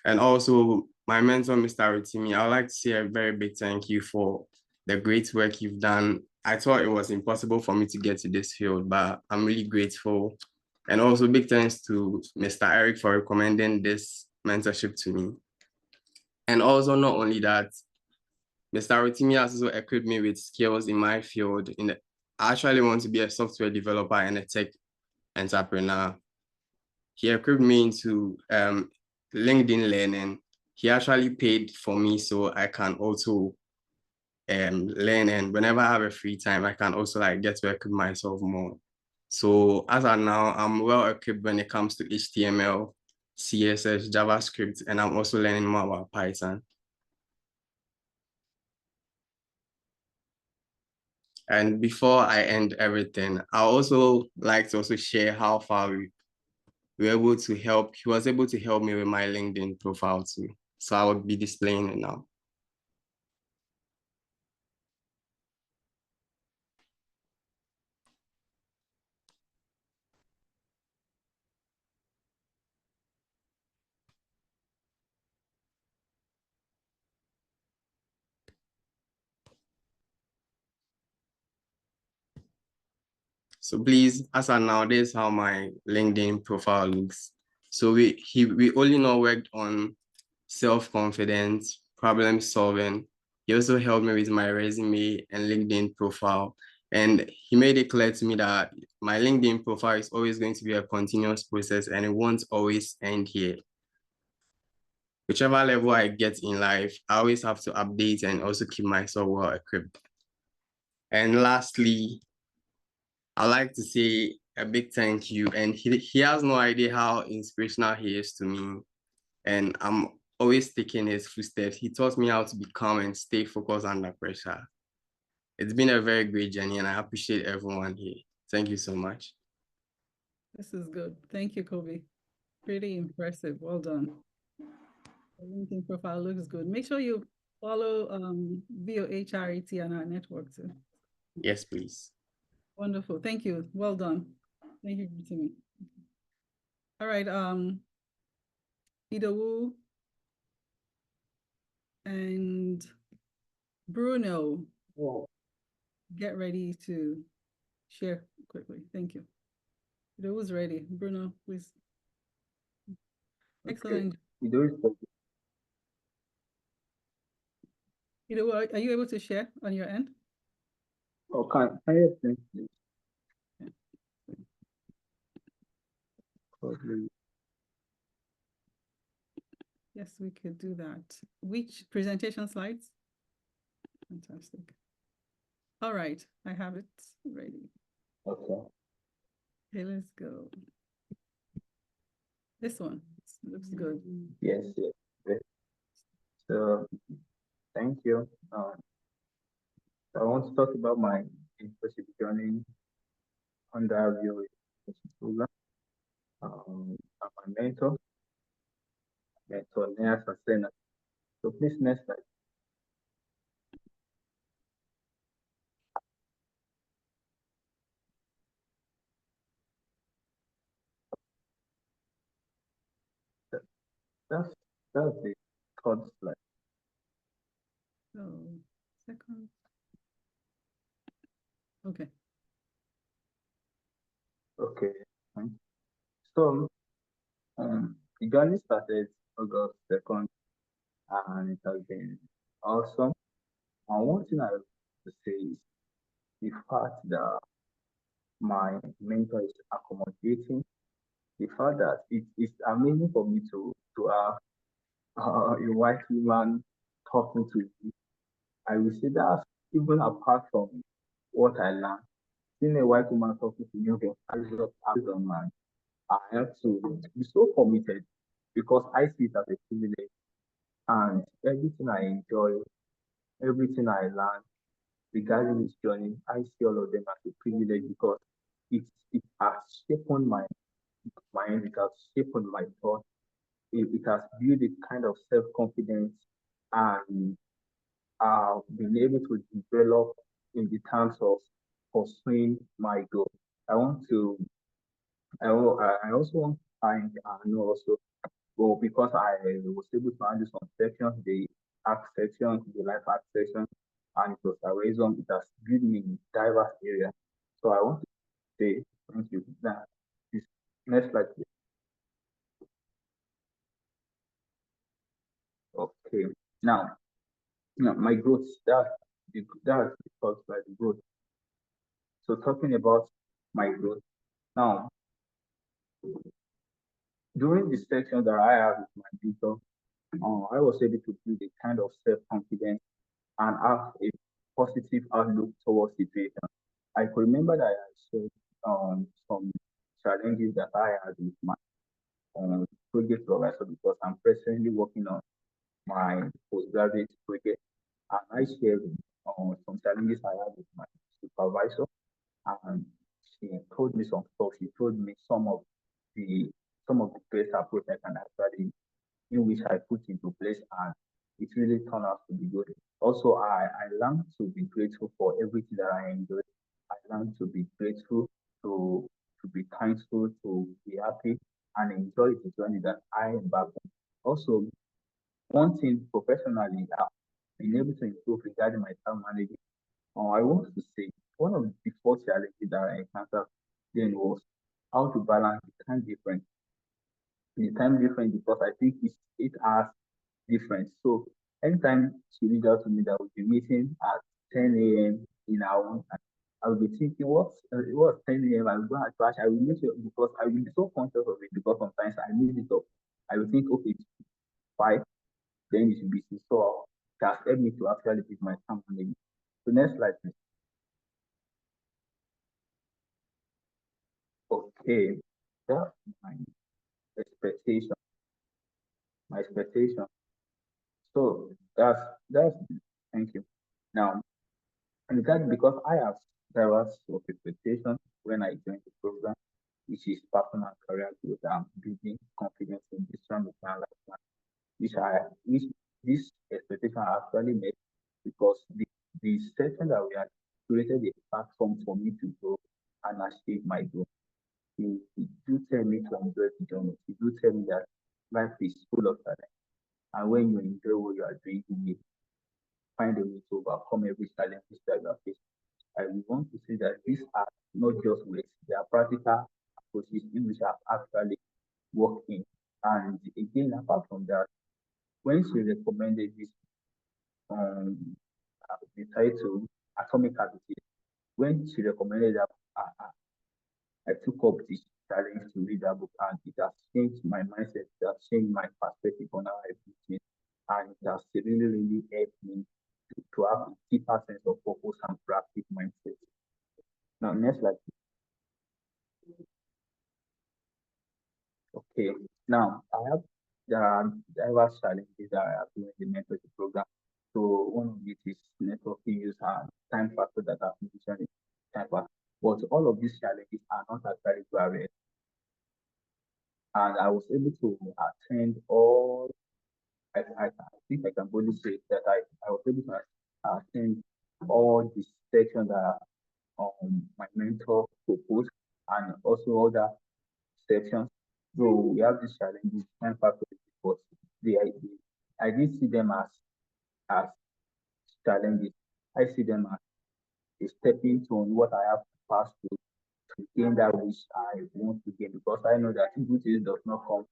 And also my mentor, Mr. Rotimi, I would like to say a very big thank you for the great work you've done. I thought it was impossible for me to get to this field, but I'm really grateful. And also big thanks to Mr. Eric for recommending this mentorship to me. And also not only that, Mr. Rotimi has also equipped me with skills in my field. I actually want to be a software developer and a tech entrepreneur. He equipped me into LinkedIn learning. He actually paid for me so I can also learn, and whenever I have a free time, I can also like get to equip myself more. So as of now, I'm well equipped when it comes to HTML, CSS, JavaScript, and I'm also learning more about Python. And before I end everything, I also like to also share how far we were able to help. He was able to help me with my LinkedIn profile too. So I will be displaying it now. So please, as of now, this is how my LinkedIn profile looks. So we only not worked on self-confidence, problem solving. He also helped me with my resume and LinkedIn profile. And he made it clear to me that my LinkedIn profile is always going to be a continuous process and it won't always end here. Whichever level I get in life, I always have to update and also keep myself well equipped. And lastly, I'd like to say a big thank you. And he has no idea how inspirational he is to me. And I'm always taking his footsteps. He taught me how to be calm and stay focused under pressure. It's been a very great journey and I appreciate everyone here. Thank you so much. This is good. Thank you, Kobe. Pretty impressive. Well done. The LinkedIn profile looks good. Make sure you follow VOHRET on our network too. Yes, please. Wonderful. Thank you. Well done. Thank you, Timmy. All right. Idowu and Bruno, get ready to share quickly. Thank you. Idowu's ready. Bruno, please. Excellent. Idowu, are you able to share on your end? Oh, can you explain, please? Yes, we could do that. Which presentation slides? Fantastic. All right, I have it ready. Okay. Okay, let's go. This one looks good. Yes, yes. So, thank you. I want to talk about my internship journey under your program. I'm a mentor Nia Sasena. So please next slide. That's the third slide. So, second. Okay. Okay. So, the journey started August 2nd, and it has been awesome. And one thing I want to say is the fact that my mentor is accommodating, the fact that it's amazing for me to have a white woman talking to you. I will say that even apart from what I learned, seeing a white woman talking to you can carry on my I have to be so committed because I see it as a privilege, and everything I enjoy, everything I learn regarding this journey, I see all of them as a privilege because it has shaped my mind, it has shaped my thought, it has built a kind of self-confidence and been able to develop in the terms of pursuing my goal. I want to, I also want to thank Anu also, well, because I was able to handle some sections, the art section, the life art section, and it was a reason it has built me in diverse areas. So I want to say thank you. Now, this next slide, please. Okay. Now, my growth, that's because by the growth. So talking about my growth. Now, during the section that I have with my mentor, I was able to build a kind of self-confidence and have a positive outlook towards situation. I could remember that I shared some challenges that I had with my project supervisor because I'm presently working on my postgraduate project, and I shared some challenges I had with my supervisor, and she told me some stuff. She told me the some of the best approach I can actually in which I put into place, and it really turned out to be good. Also, I learned to be grateful for everything that I enjoy. I learned to be grateful, to be thankful, to be happy, and enjoy the journey that I embarked on. Also, one thing professionally, I've been able to improve regarding my time management. I want to say one of the first challenges that I encountered then was how to balance the time difference because I think it's 8 hours difference. So anytime she reached out to me that we'll be meeting at 10 a.m. in our own time, I will be thinking, what's 10 a.m. I will go and crash. I will make sure because I will be so conscious of it because sometimes I need it up. I will think, okay, it's 5, then it should be 6. So it has helped me to actually pick my time management. So next slide, please. Okay, that's my expectation. My expectation. So that's thank you. Now, and that because I have diverse of expectations when I joined the program, which is personal career growth and building confidence in this term of my life, which this expectation I actually met because the session that we had created a platform for me to grow and achieve my goal. You do tell me to enjoy the journey. You do tell me that life is full of talent. And when you enjoy what you are doing, you will find a way to overcome every challenge that you are facing. I want to say that these are not just ways, they are practical approaches in which I've actually worked in. And again, apart from that, when she recommended this the title Atomic Habits, when she recommended that I took up this challenge to read that book, and it has changed my mindset, it has changed my perspective on how I do things, and it has really, really helped me to have a deeper sense of purpose and proactive mindset. Now, next slide. Okay, now there are diverse challenges that I have doing the mentorship program. So one of it is networking use and time factor that I've mentioned time factor. But all of these challenges are not actually barriers. And I was able to attend all, I think I can boldly say that I was able to attend all the sections that my mentor proposed and also other sections. So we have these challenges, time factor, but I didn't see them as challenges. I see them as a stepping stone what I have to pass through to gain that which I want to gain because I know that good things does not come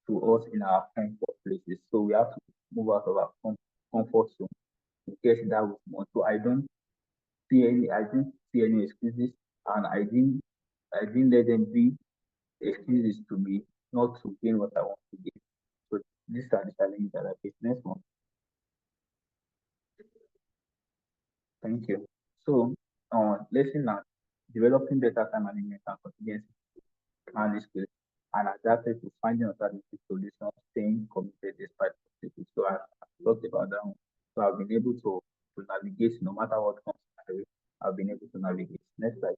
to us in our comfort places. So we have to move out of our comfort zone to get that which we want. So I didn't see any excuses and I didn't let them be excuses to me not to gain what I want to gain. So these are the challenges that I face. Next one. Thank you. So lesson learned, developing better time management and confidence and skills. and adapted to finding alternative solutions, staying committed despite obstacles. So I talked about that one. So I've been able to navigate no matter what comes my way. I've been able to navigate. Next slide.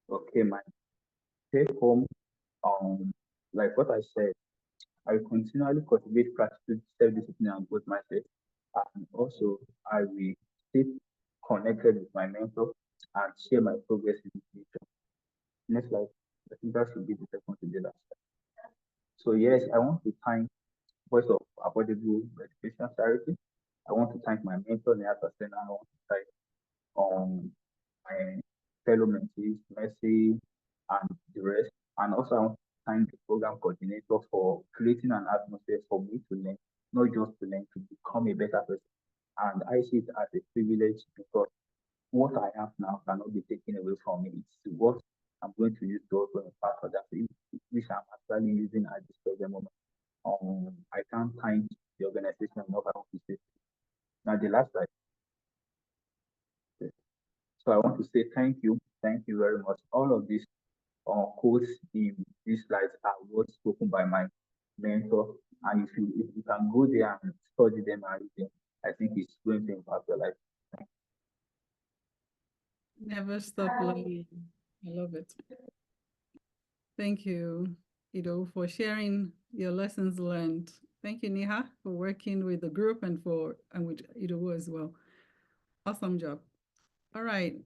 Okay, my take home, like what I said, I continually cultivate practical self-discipline and growth mindset. And also, I will stay connected with my mentor and share my progress in the future. Next slide. I think that should be the second to the last. So yes, I want to thank Voice of Affordable Education Charity. I want to thank my mentor, Nia Tasena. I want to thank my fellow mentees, Mercy, and the rest. And also, I want to thank the program coordinator for creating an atmosphere for me to learn, not just to learn, to become a better person. And I see it as a privilege because what I have now cannot be taken away from me. It's what I'm going to use to also impact others, which I'm actually using at this present moment. I can't thank the organization enough. I want to say. Now, the last slide. So I want to say thank you very much. All of these quotes in these slides are words spoken by my mentor, and if you can go there and study them and read them, I think it's going to impact your life. Never stop learning. I love it. Thank you, Ido, for sharing your lessons learned. Thank you, Niha, for working with the group and with Ido as well. Awesome job. All right.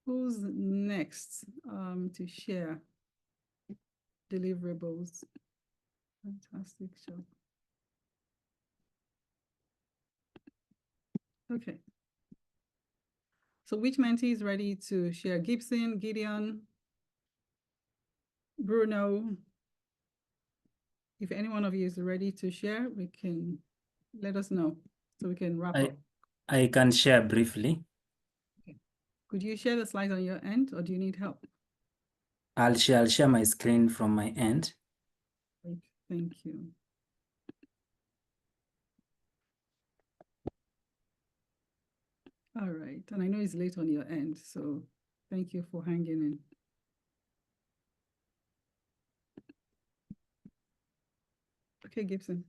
Who's next to share deliverables? Fantastic job. Okay. So which mentee is ready to share? Gibson, Gideon, Bruno. If any one of you is ready to share, we can let us know so we can wrap up. I can share briefly. Okay. Could you share the slides on your end, or do you need help? I'll share my screen from my end. Thank you. All right, and I know it's late on your end, so thank you for hanging in. Okay, Gibson.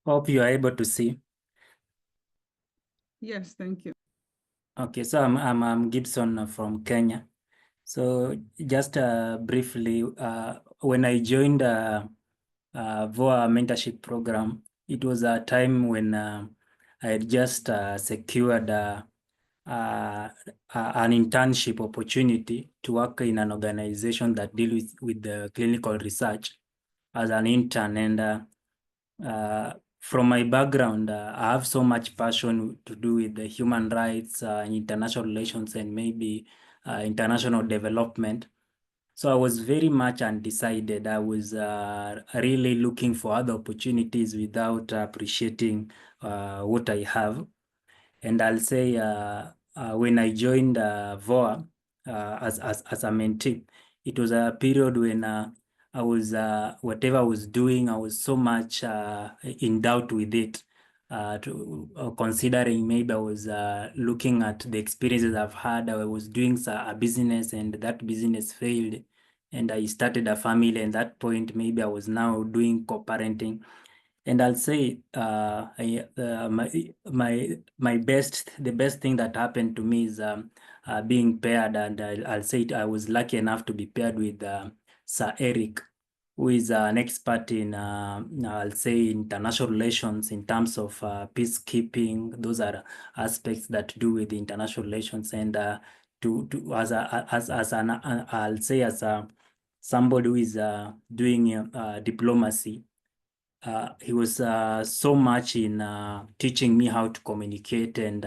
Hope you are able to see. Yes, thank you. Okay, so I'm Gibson from Kenya. So just briefly, when I joined VOA mentorship program, it was a time when I had just secured an internship opportunity to work in an organization that deals with the clinical research as an intern. And from my background, I have so much passion to do with the human rights, international relations, and maybe international development. So I was very much undecided. I was really looking for other opportunities without appreciating what I have. And I'll say when I joined VOA as a mentee, it was a period when I was, whatever I was doing, I was so much in doubt with it. Considering maybe I was looking at the experiences I've had. I was doing a business and that business failed, and I started a family. And at that point, maybe I was now doing co-parenting. And I'll say the best thing that happened to me is being paired, and I'll say I was lucky enough to be paired with Sir Eric, who is an expert in I'll say international relations in terms of peacekeeping. Those are aspects that do with international relations, and I'll say as somebody who is doing diplomacy. He was so much in teaching me how to communicate, and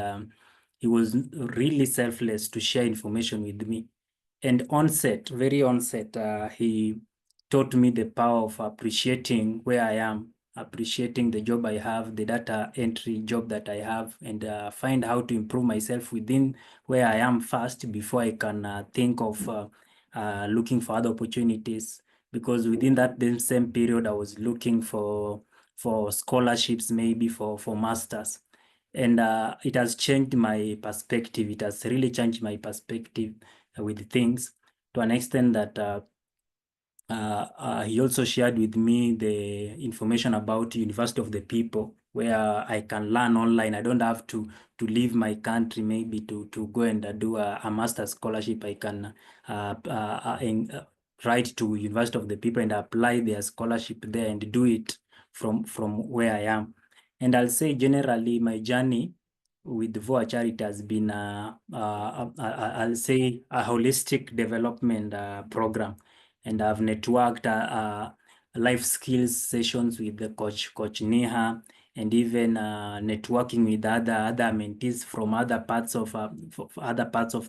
he was really selfless to share information with me. And very onset, he taught me the power of appreciating where I am, appreciating the job I have, the data entry job that I have, and find how to improve myself within where I am first before I can think of looking for other opportunities, because within that then same period, I was looking for scholarships, maybe for masters. And it has changed my perspective. It has really changed my perspective with things, to an extent that he also shared with me the information about University of the People, where I can learn online. I don't have to leave my country maybe to go and do a master's scholarship. I can write to University of the People and apply their scholarship there and do it from where I am. And I'll say generally my journey with VOA Charity has been, I'll say, a holistic development program. And I've networked life skills sessions with the coach Neha, and even networking with other mentees from other parts of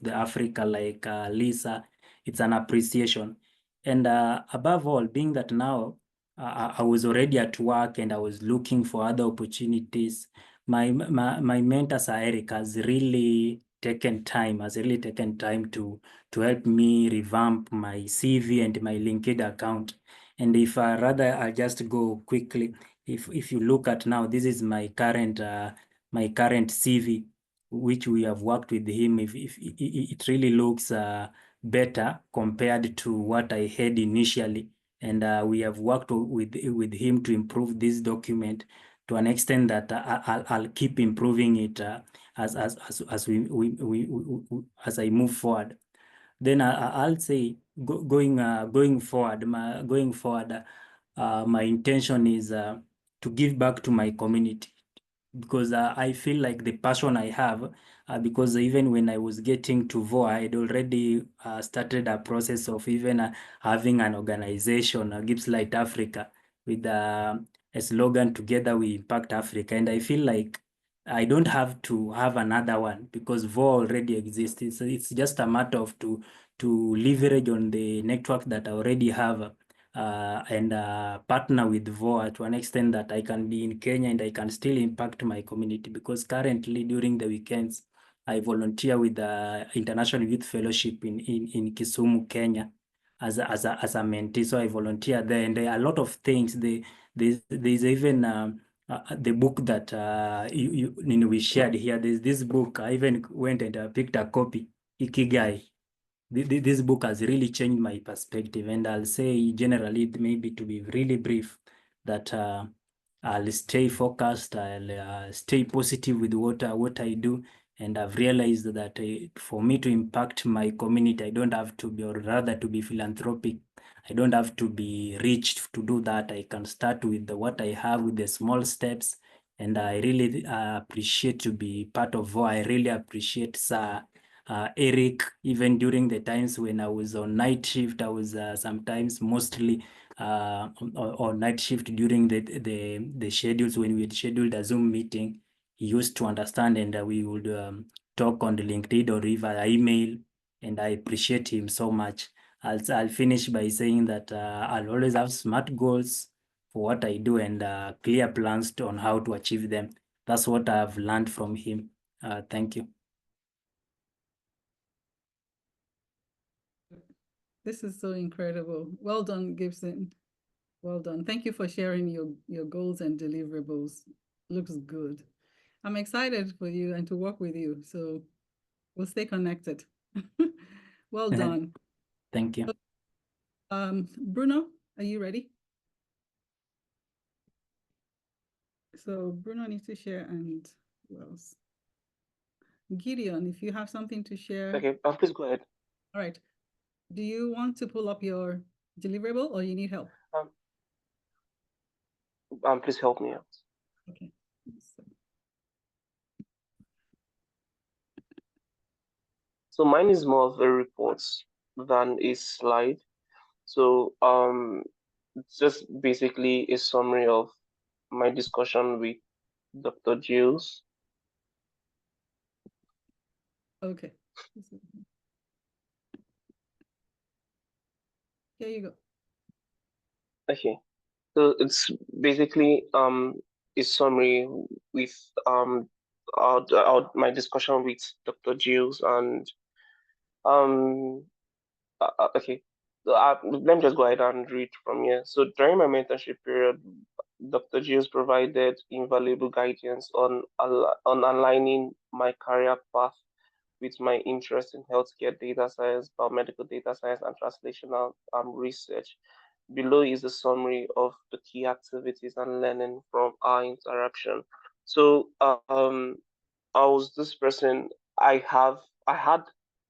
the Africa, like Lisa. It's an appreciation. And above all, being that now I was already at work and I was looking for other opportunities, my mentor, Sir Eric, has really taken time to help me revamp my CV and my LinkedIn account. And if I just go quickly, if you look at now, this is my current CV, which we have worked with him. If it really looks better compared to what I had initially, and we have worked with him to improve this document to an extent that I'll keep improving it as I move forward. Then I'll say going forward, my intention is to give back to my community, because I feel like the passion I have, because even when I was getting to VOA, I had already started a process of even having an organization, Gibbs Light Africa, with a slogan, "Together we impact Africa." And I feel like I don't have to have another one, because VOA already exists. It's just a matter of to leverage on the network that I already have, and partner with VOA to an extent that I can be in Kenya and I can still impact my community. Because currently during the weekends, I volunteer with the International Youth Fellowship in Kisumu, Kenya, as a mentee. So I volunteer there, and there are a lot of things. There's even the book that we shared here. There's this book. I even went and picked a copy, Ikigai. This book has really changed my perspective, and I'll say generally, maybe to be really brief, that I'll stay focused, I'll stay positive with what I do, and I've realized that for me to impact my community, I don't have to be, or rather to be philanthropic. I don't have to be rich to do that. I can start with what I have, with the small steps, and I really appreciate to be part of VOA. I really appreciate Sir Eric, even during the times when I was on night shift. I was sometimes mostly on night shift during the schedules when we had scheduled a Zoom meeting. He used to understand, and we would talk on the LinkedIn or even email, and I appreciate him so much. I'll finish by saying that I'll always have smart goals for what I do, and clear plans on how to achieve them. That's what I've learned from him. Thank you. This is so incredible. Well done, Gibson. Well done. Thank you for sharing your goals and deliverables. Looks good. I'm excited for you and to work with you. So we'll stay connected. Well done. Thank you. Bruno, are you ready? So Bruno needs to share, and who else? Gideon, if you have something to share. Okay, please go ahead. All right. Do you want to pull up your deliverable, or you need help? Please help me out. Okay. So mine is more of a report than a slide. So it's just basically a summary of my discussion with Dr. Jules. Okay. Here you go. Okay. So it's basically a summary with my discussion with Dr. Jules, and okay. So let me just go ahead and read from here. So during my mentorship period, Dr. Giles provided invaluable guidance on aligning my career path with my interest in healthcare data science, biomedical data science, and translational research. Below is a summary of the key activities and learning from our interaction. So I was this person. I had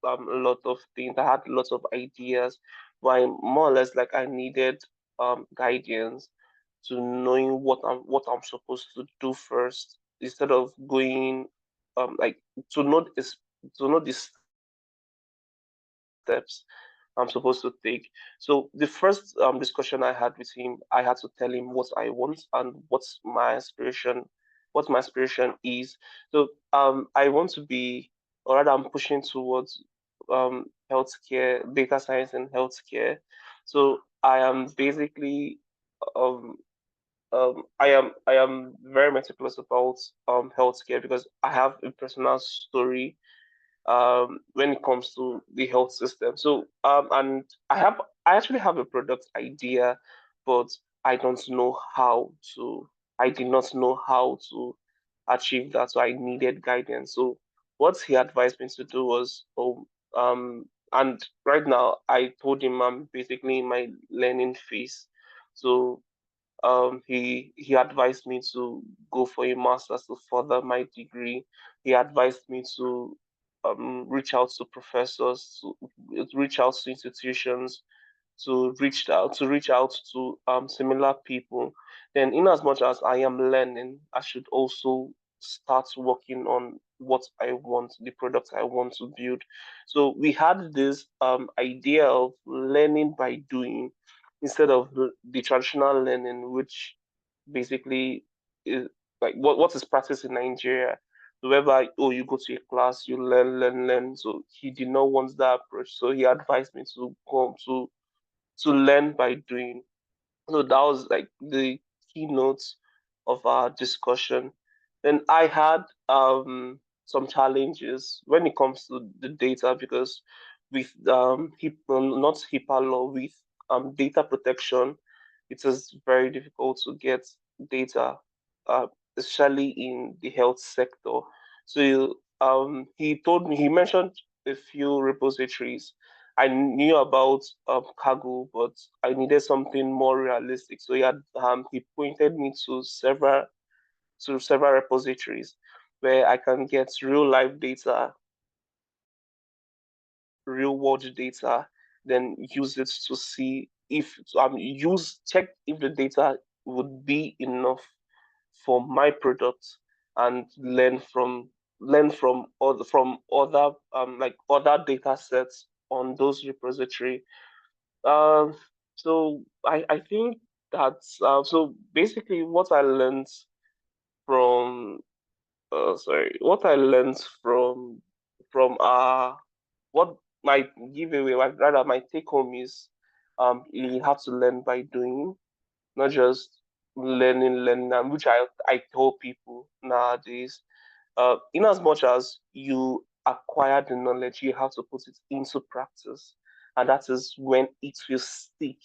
a lot of things. I had lots of ideas, but I more or less like I needed guidance to knowing what I'm supposed to do first instead of going like to know this to know the steps I'm supposed to take. So the first discussion I had with him, I had to tell him what I want and what my aspiration is. So I want to be, or rather, I'm pushing towards healthcare, data science, and healthcare. So I am basically um, I am very meticulous about healthcare because I have a personal story when it comes to the health system. So and I actually have a product idea, but I don't know how to. I did not know how to achieve that, so I needed guidance. So what he advised me to do was, and right now I told him I'm basically in my learning phase. So he advised me to go for a master's to further my degree. He advised me to reach out to professors, to reach out to institutions, to reach out to similar people. Then, in as much as I am learning, I should also start working on what I want, the product I want to build. So we had this idea of learning by doing instead of the traditional learning, which basically is like what is practiced in Nigeria, whereby you go to a class, you learn. So he did not want that approach. So he advised me to go to learn by doing. So that was like the keynotes of our discussion. Then I had some challenges when it comes to the data because with not HIPAA law, with data protection, it is very difficult to get data, uh, especially in the health sector. So he mentioned a few repositories. I knew about Kaggle, but I needed something more realistic. So he pointed me to several repositories where I can get real life data, real world data, then use it to see if check if the data would be enough for my product and learn from other like other data sets on those repository. Um, so I think that's so basically what I learned from what I learned from what my giveaway, like rather my take home is you have to learn by doing, not just learning, which I tell people nowadays. In as much as you acquire the knowledge, you have to put it into practice, and that is when it will stick.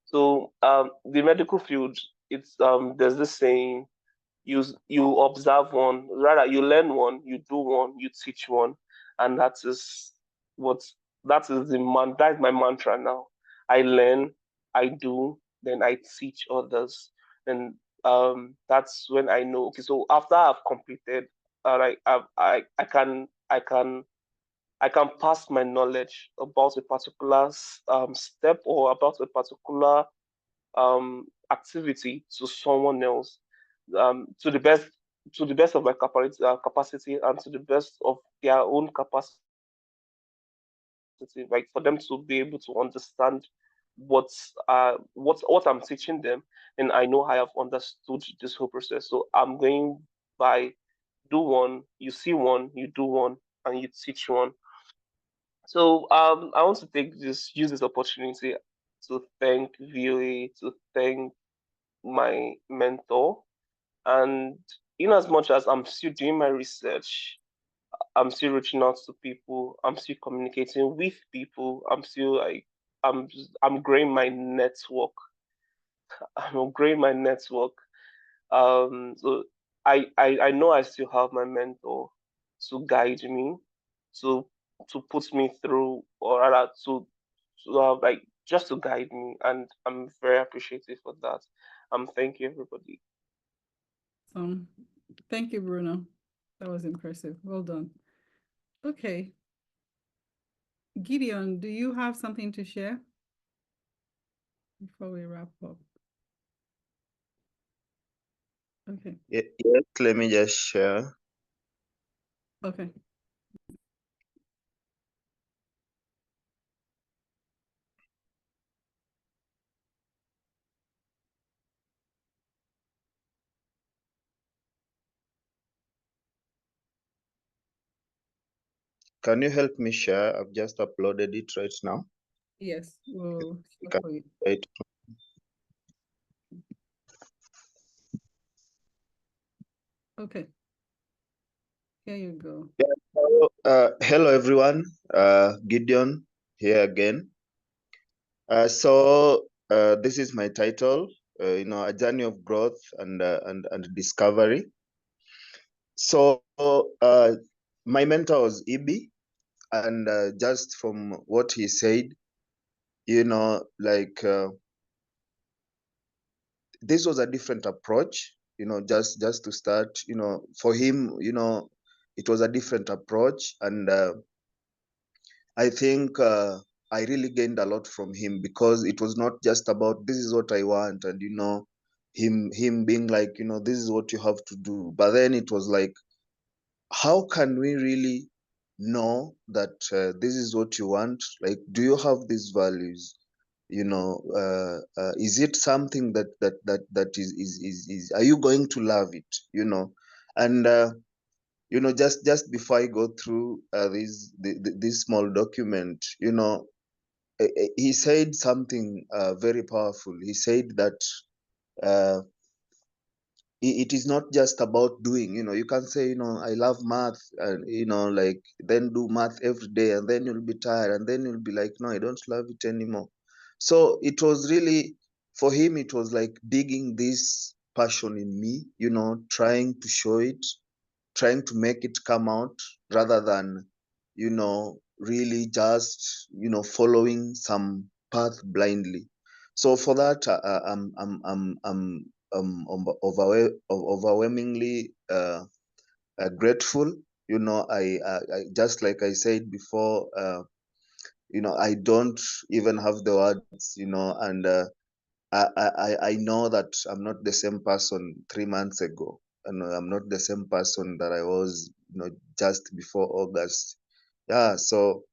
So the medical field, it's there's this saying, you observe one, rather you learn one, you do one, you teach one, and what that's my mantra now. I learn, I do, then I teach others, and that's when I know. Okay, so after I've completed, like I can pass my knowledge about a particular step or about a particular activity to someone else to the best of my capacity and to the best of their own capacity, like for them to be able to understand what I'm teaching them, and I know I have understood this whole process. So I'm going by do one, you see one, you do one, and you teach one. So I want to use this opportunity to thank VOA, to thank my mentor, and in as much as I'm still doing my research, I'm still reaching out to people. I'm still communicating with people. I'm still like, I'm growing my network. I'm growing my network. So I know I still have my mentor to guide me, to put me through, or rather to like just to guide me, and I'm very appreciative for that. Thank you, everybody. Thank you, Bruno. That was impressive. Well done. Okay. Gideon, do you have something to share before we wrap up? Okay. Yes, let me just share. Okay. Can you help me share? I've just uploaded it right now. Yes, we'll You share can for you. wait. Okay. Here you go. Yeah, hello everyone. Gideon here again. This is my title. A journey of growth and discovery. So my mentor was Ibi, and just from what he said, this was a different approach. Just to start. For him, it was a different approach, and I think I really gained a lot from him, because it was not just about this is what I want, and him being like, this is what you have to do. But then it was like, how can we really know that this is what you want? Like, do you have these values? Is it something that is are you going to love it? And just before I go through this small document, he said something very powerful. He said that uh, it is not just about doing. You can say, I love math, and like, then do math every day, and then you'll be tired, and then you'll be like, no, I don't love it anymore. So it was really, for him, it was like digging this passion in me, trying to show it, trying to make it come out, rather than really just following some path blindly. So for that, I'm overwhelmingly grateful. I just, like I said before, I don't even have the words, and I know that I'm not the same person 3 months ago, and I'm not the same person that I was, just before August. Yeah. So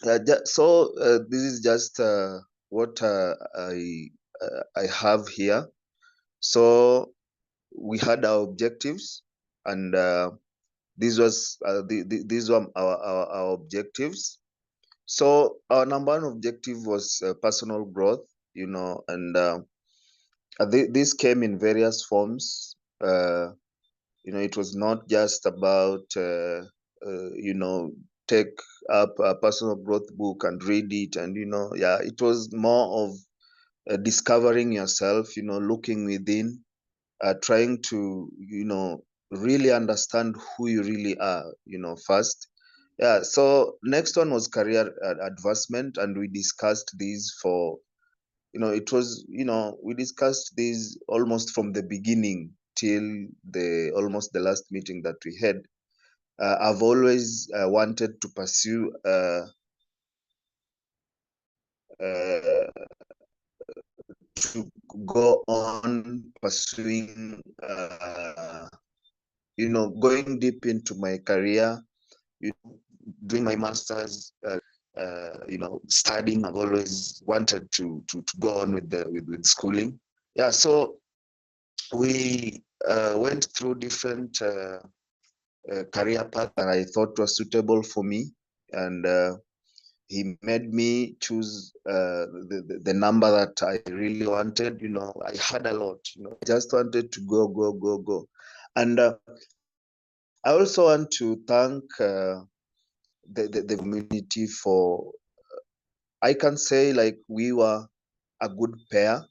this is just what I have here. So we had our objectives, and these were our objectives. So our number one objective was personal growth, and this came in various forms. It was not just about take up a personal growth book and read it, and it was more of discovering yourself, looking within, trying to really understand who you really are, first. Yeah. So next one was career advancement, and we discussed these for it was we discussed these almost from the beginning till almost the last meeting that we had. I've always wanted to pursue to go on pursuing going deep into my career, doing my master's, studying. I've always wanted to go on with schooling. Yeah. So we went through different career paths that I thought was suitable for me, and he made me choose the number that I really wanted. I had a lot. I just wanted to go, and I also want to thank the community for, I can say like we were a good pair,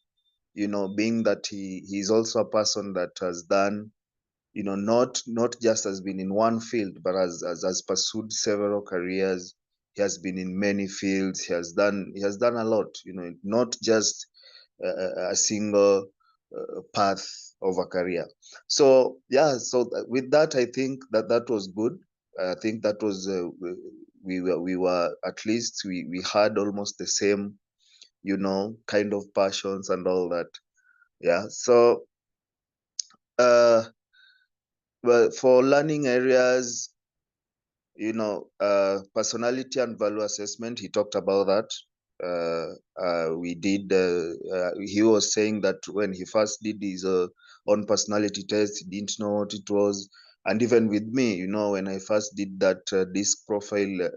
you know, being that he's also a person that has done, you know, not just has been in one field, but has pursued several careers. He has been in many fields. He has done a lot, you know, not just a single path of a career. So yeah, so with that, I think that was good. I think that was we were at least we had almost the same, you know, kind of passions and all that. Yeah. So well, for learning areas, you know, personality and value assessment, he talked about that. We did, he was saying that when he first did his own personality test, he didn't know what it was. And even with me, you know, when I first did that disc profile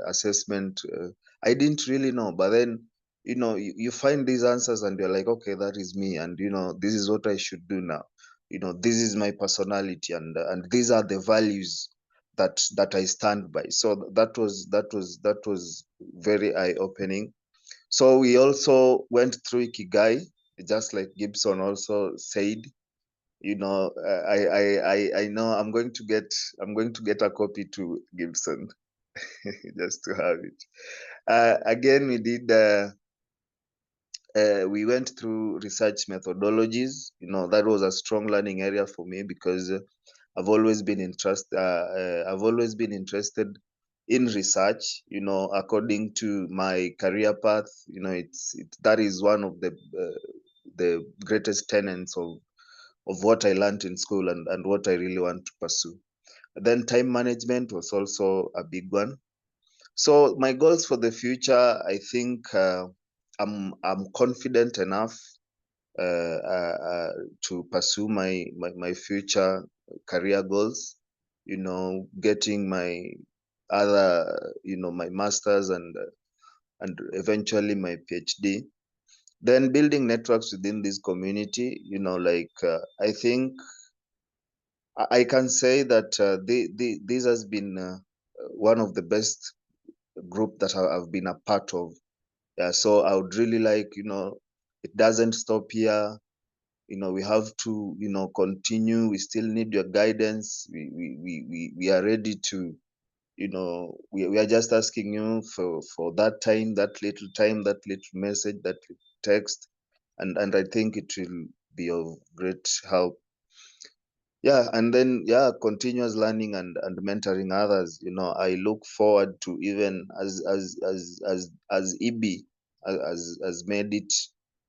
assessment, I didn't really know. But then, you know, you find these answers and you're like, okay, that is me. And, you know, this is what I should do now. You know, this is my personality, and these are the values that I stand by. So that was very eye-opening. So we also went through Ikigai, just like Gibson also said. You know, I know I'm going to get a copy to Gibson just to have it. Again, we went through research methodologies. You know, that was a strong learning area for me because I've always been interested in research. You know, according to my career path, you know, that is one of the greatest tenets of what I learned in school and what I really want to pursue. Then time management was also a big one. So my goals for the future, I think I'm confident enough to pursue my future career goals. You know, getting my other, you know, my masters and eventually my PhD. Then building networks within this community. You know, like I think I can say that this has been one of the best group that I've been a part of. Yeah, so I would really like, you know, it doesn't stop here. You know, we have to, you know, continue. We still need your guidance. We are ready to, you know, we are just asking you for that time, that little message, that little text, and I think it will be of great help. Yeah, and then yeah, continuous learning and mentoring others. You know, I look forward to, even as EB has made it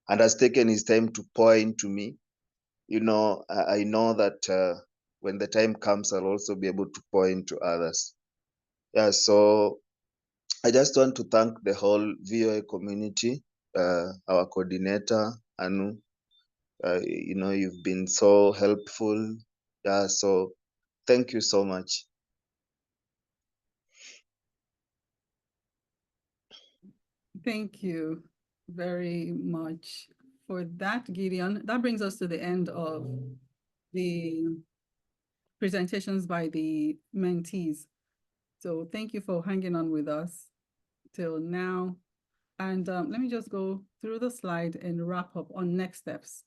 and has taken his time to pour into me. You know, I know that when the time comes, I'll also be able to pour into others. Yeah, so I just want to thank the whole VOA community, our coordinator, Anu. You know, you've been so helpful. Yeah, so thank you so much. Thank you very much for that, Gideon. That brings us to the end of the presentations by the mentees. So thank you for hanging on with us till now. And let me just go through the slide and wrap up on next steps.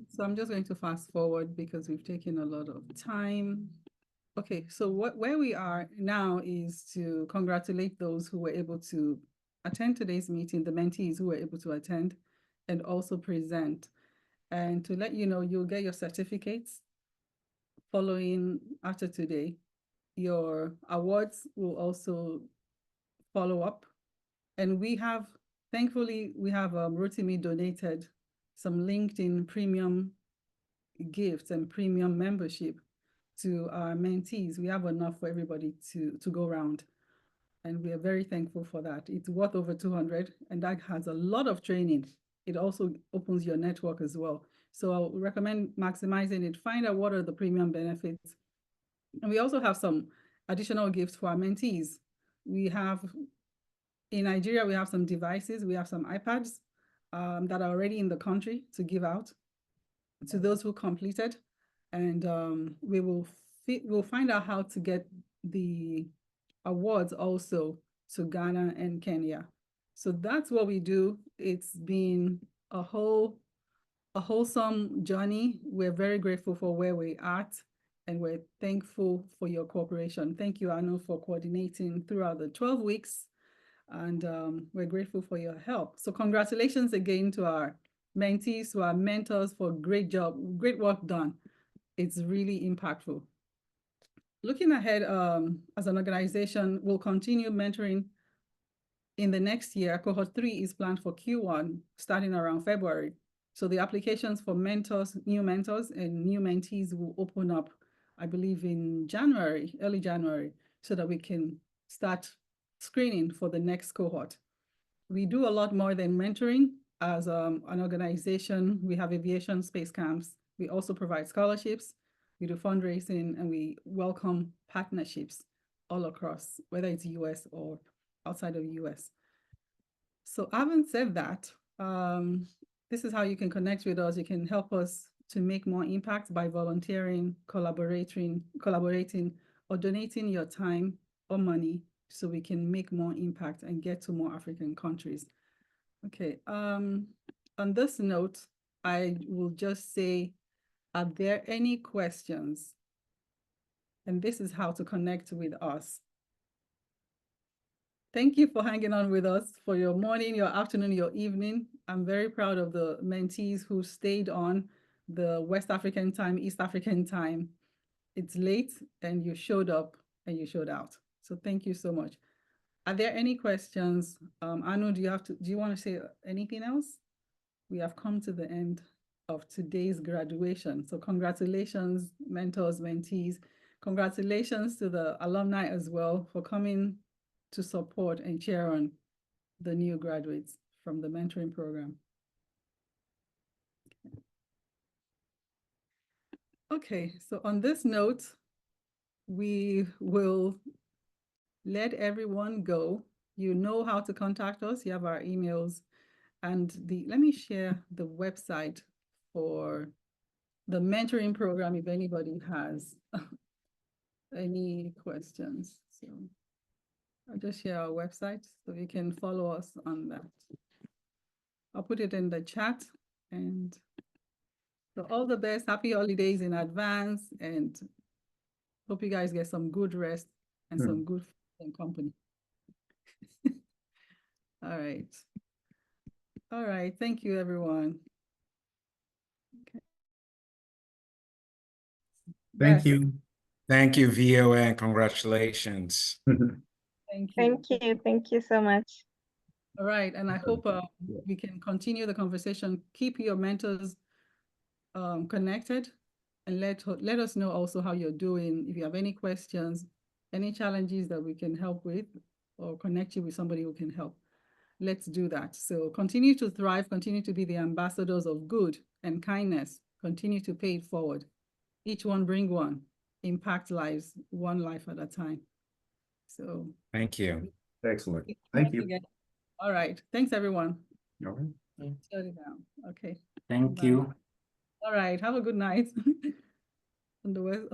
So I'm just going to fast forward because we've taken a lot of time. Okay, so where we are now is to congratulate those who were able to attend today's meeting, the mentees who were able to attend and also present. And to let you know, you'll get your certificates following after today. Your awards will also follow up. And we have, thankfully, we have Rotimi donated some LinkedIn premium gifts and premium membership to our mentees. We have enough for everybody to go around. And we are very thankful for that. It's worth over 200, and that has a lot of training. It also opens your network as well. So I would recommend maximizing it. Find out what are the premium benefits. And we also have some additional gifts for our mentees. We have in Nigeria, we have some devices, we have some iPads that are already in the country to give out to those who completed. And we'll find out how to get the awards also to Ghana and Kenya. So that's what we do. It's been a wholesome journey. We're very grateful for where we're at, and we're thankful for your cooperation. Thank you, Anu, for coordinating throughout the 12 weeks, and we're grateful for your help. So congratulations again to our mentees, to our mentors for great job, great work done. It's really impactful. Looking ahead, as an organization, we'll continue mentoring in the next year. Cohort 3 is planned for Q1, starting around February. So the applications for mentors, new mentors and new mentees will open up, I believe, in January, early January, so that we can start screening for the next cohort. We do a lot more than mentoring. As an organization, we have aviation space camps. We also provide scholarships. We do fundraising, and we welcome partnerships all across, whether it's US or outside of US. So having said that, this is how you can connect with us. You can help us to make more impact by volunteering, collaborating, or donating your time or money so we can make more impact and get to more African countries. Okay, on this note, I will just say, are there any questions? And this is how to connect with us. Thank you for hanging on with us for your morning, your afternoon, your evening. I'm very proud of the mentees who stayed on the West African time, East African time. It's late and you showed up and you showed out. So thank you so much. Are there any questions? Anu, do you want to say anything else? We have come to the end of today's graduation. So congratulations, mentors, mentees. Congratulations to the alumni as well for coming to support and cheer on the new graduates from the mentoring program. Okay, so on this note, we will let everyone go. You know how to contact us. You have our emails. And let me share the website for the mentoring program if anybody has any questions. So I'll just share our website so you can follow us on that. I'll put it in the chat. And so all the best, happy holidays in advance, and hope you guys get some good rest and some good food and company. All right. All right. Thank you, everyone. Okay. Thank you. Thank you, VOA, and congratulations. Thank you. Thank you. Thank you so much. All right. And I hope we can continue the conversation. Keep your mentors connected, and let us know also how you're doing. If you have any questions, any challenges that we can help with, or connect you with somebody who can help. Let's do that. So continue to thrive, continue to be the ambassadors of good and kindness, continue to pay it forward. Each one bring one, impact lives, one life at a time. So thank you. Excellent. Thank you. All right. Thanks, everyone. All right. Shut it down. Okay. Thank Bye. you. All right. Have a good night. On the west.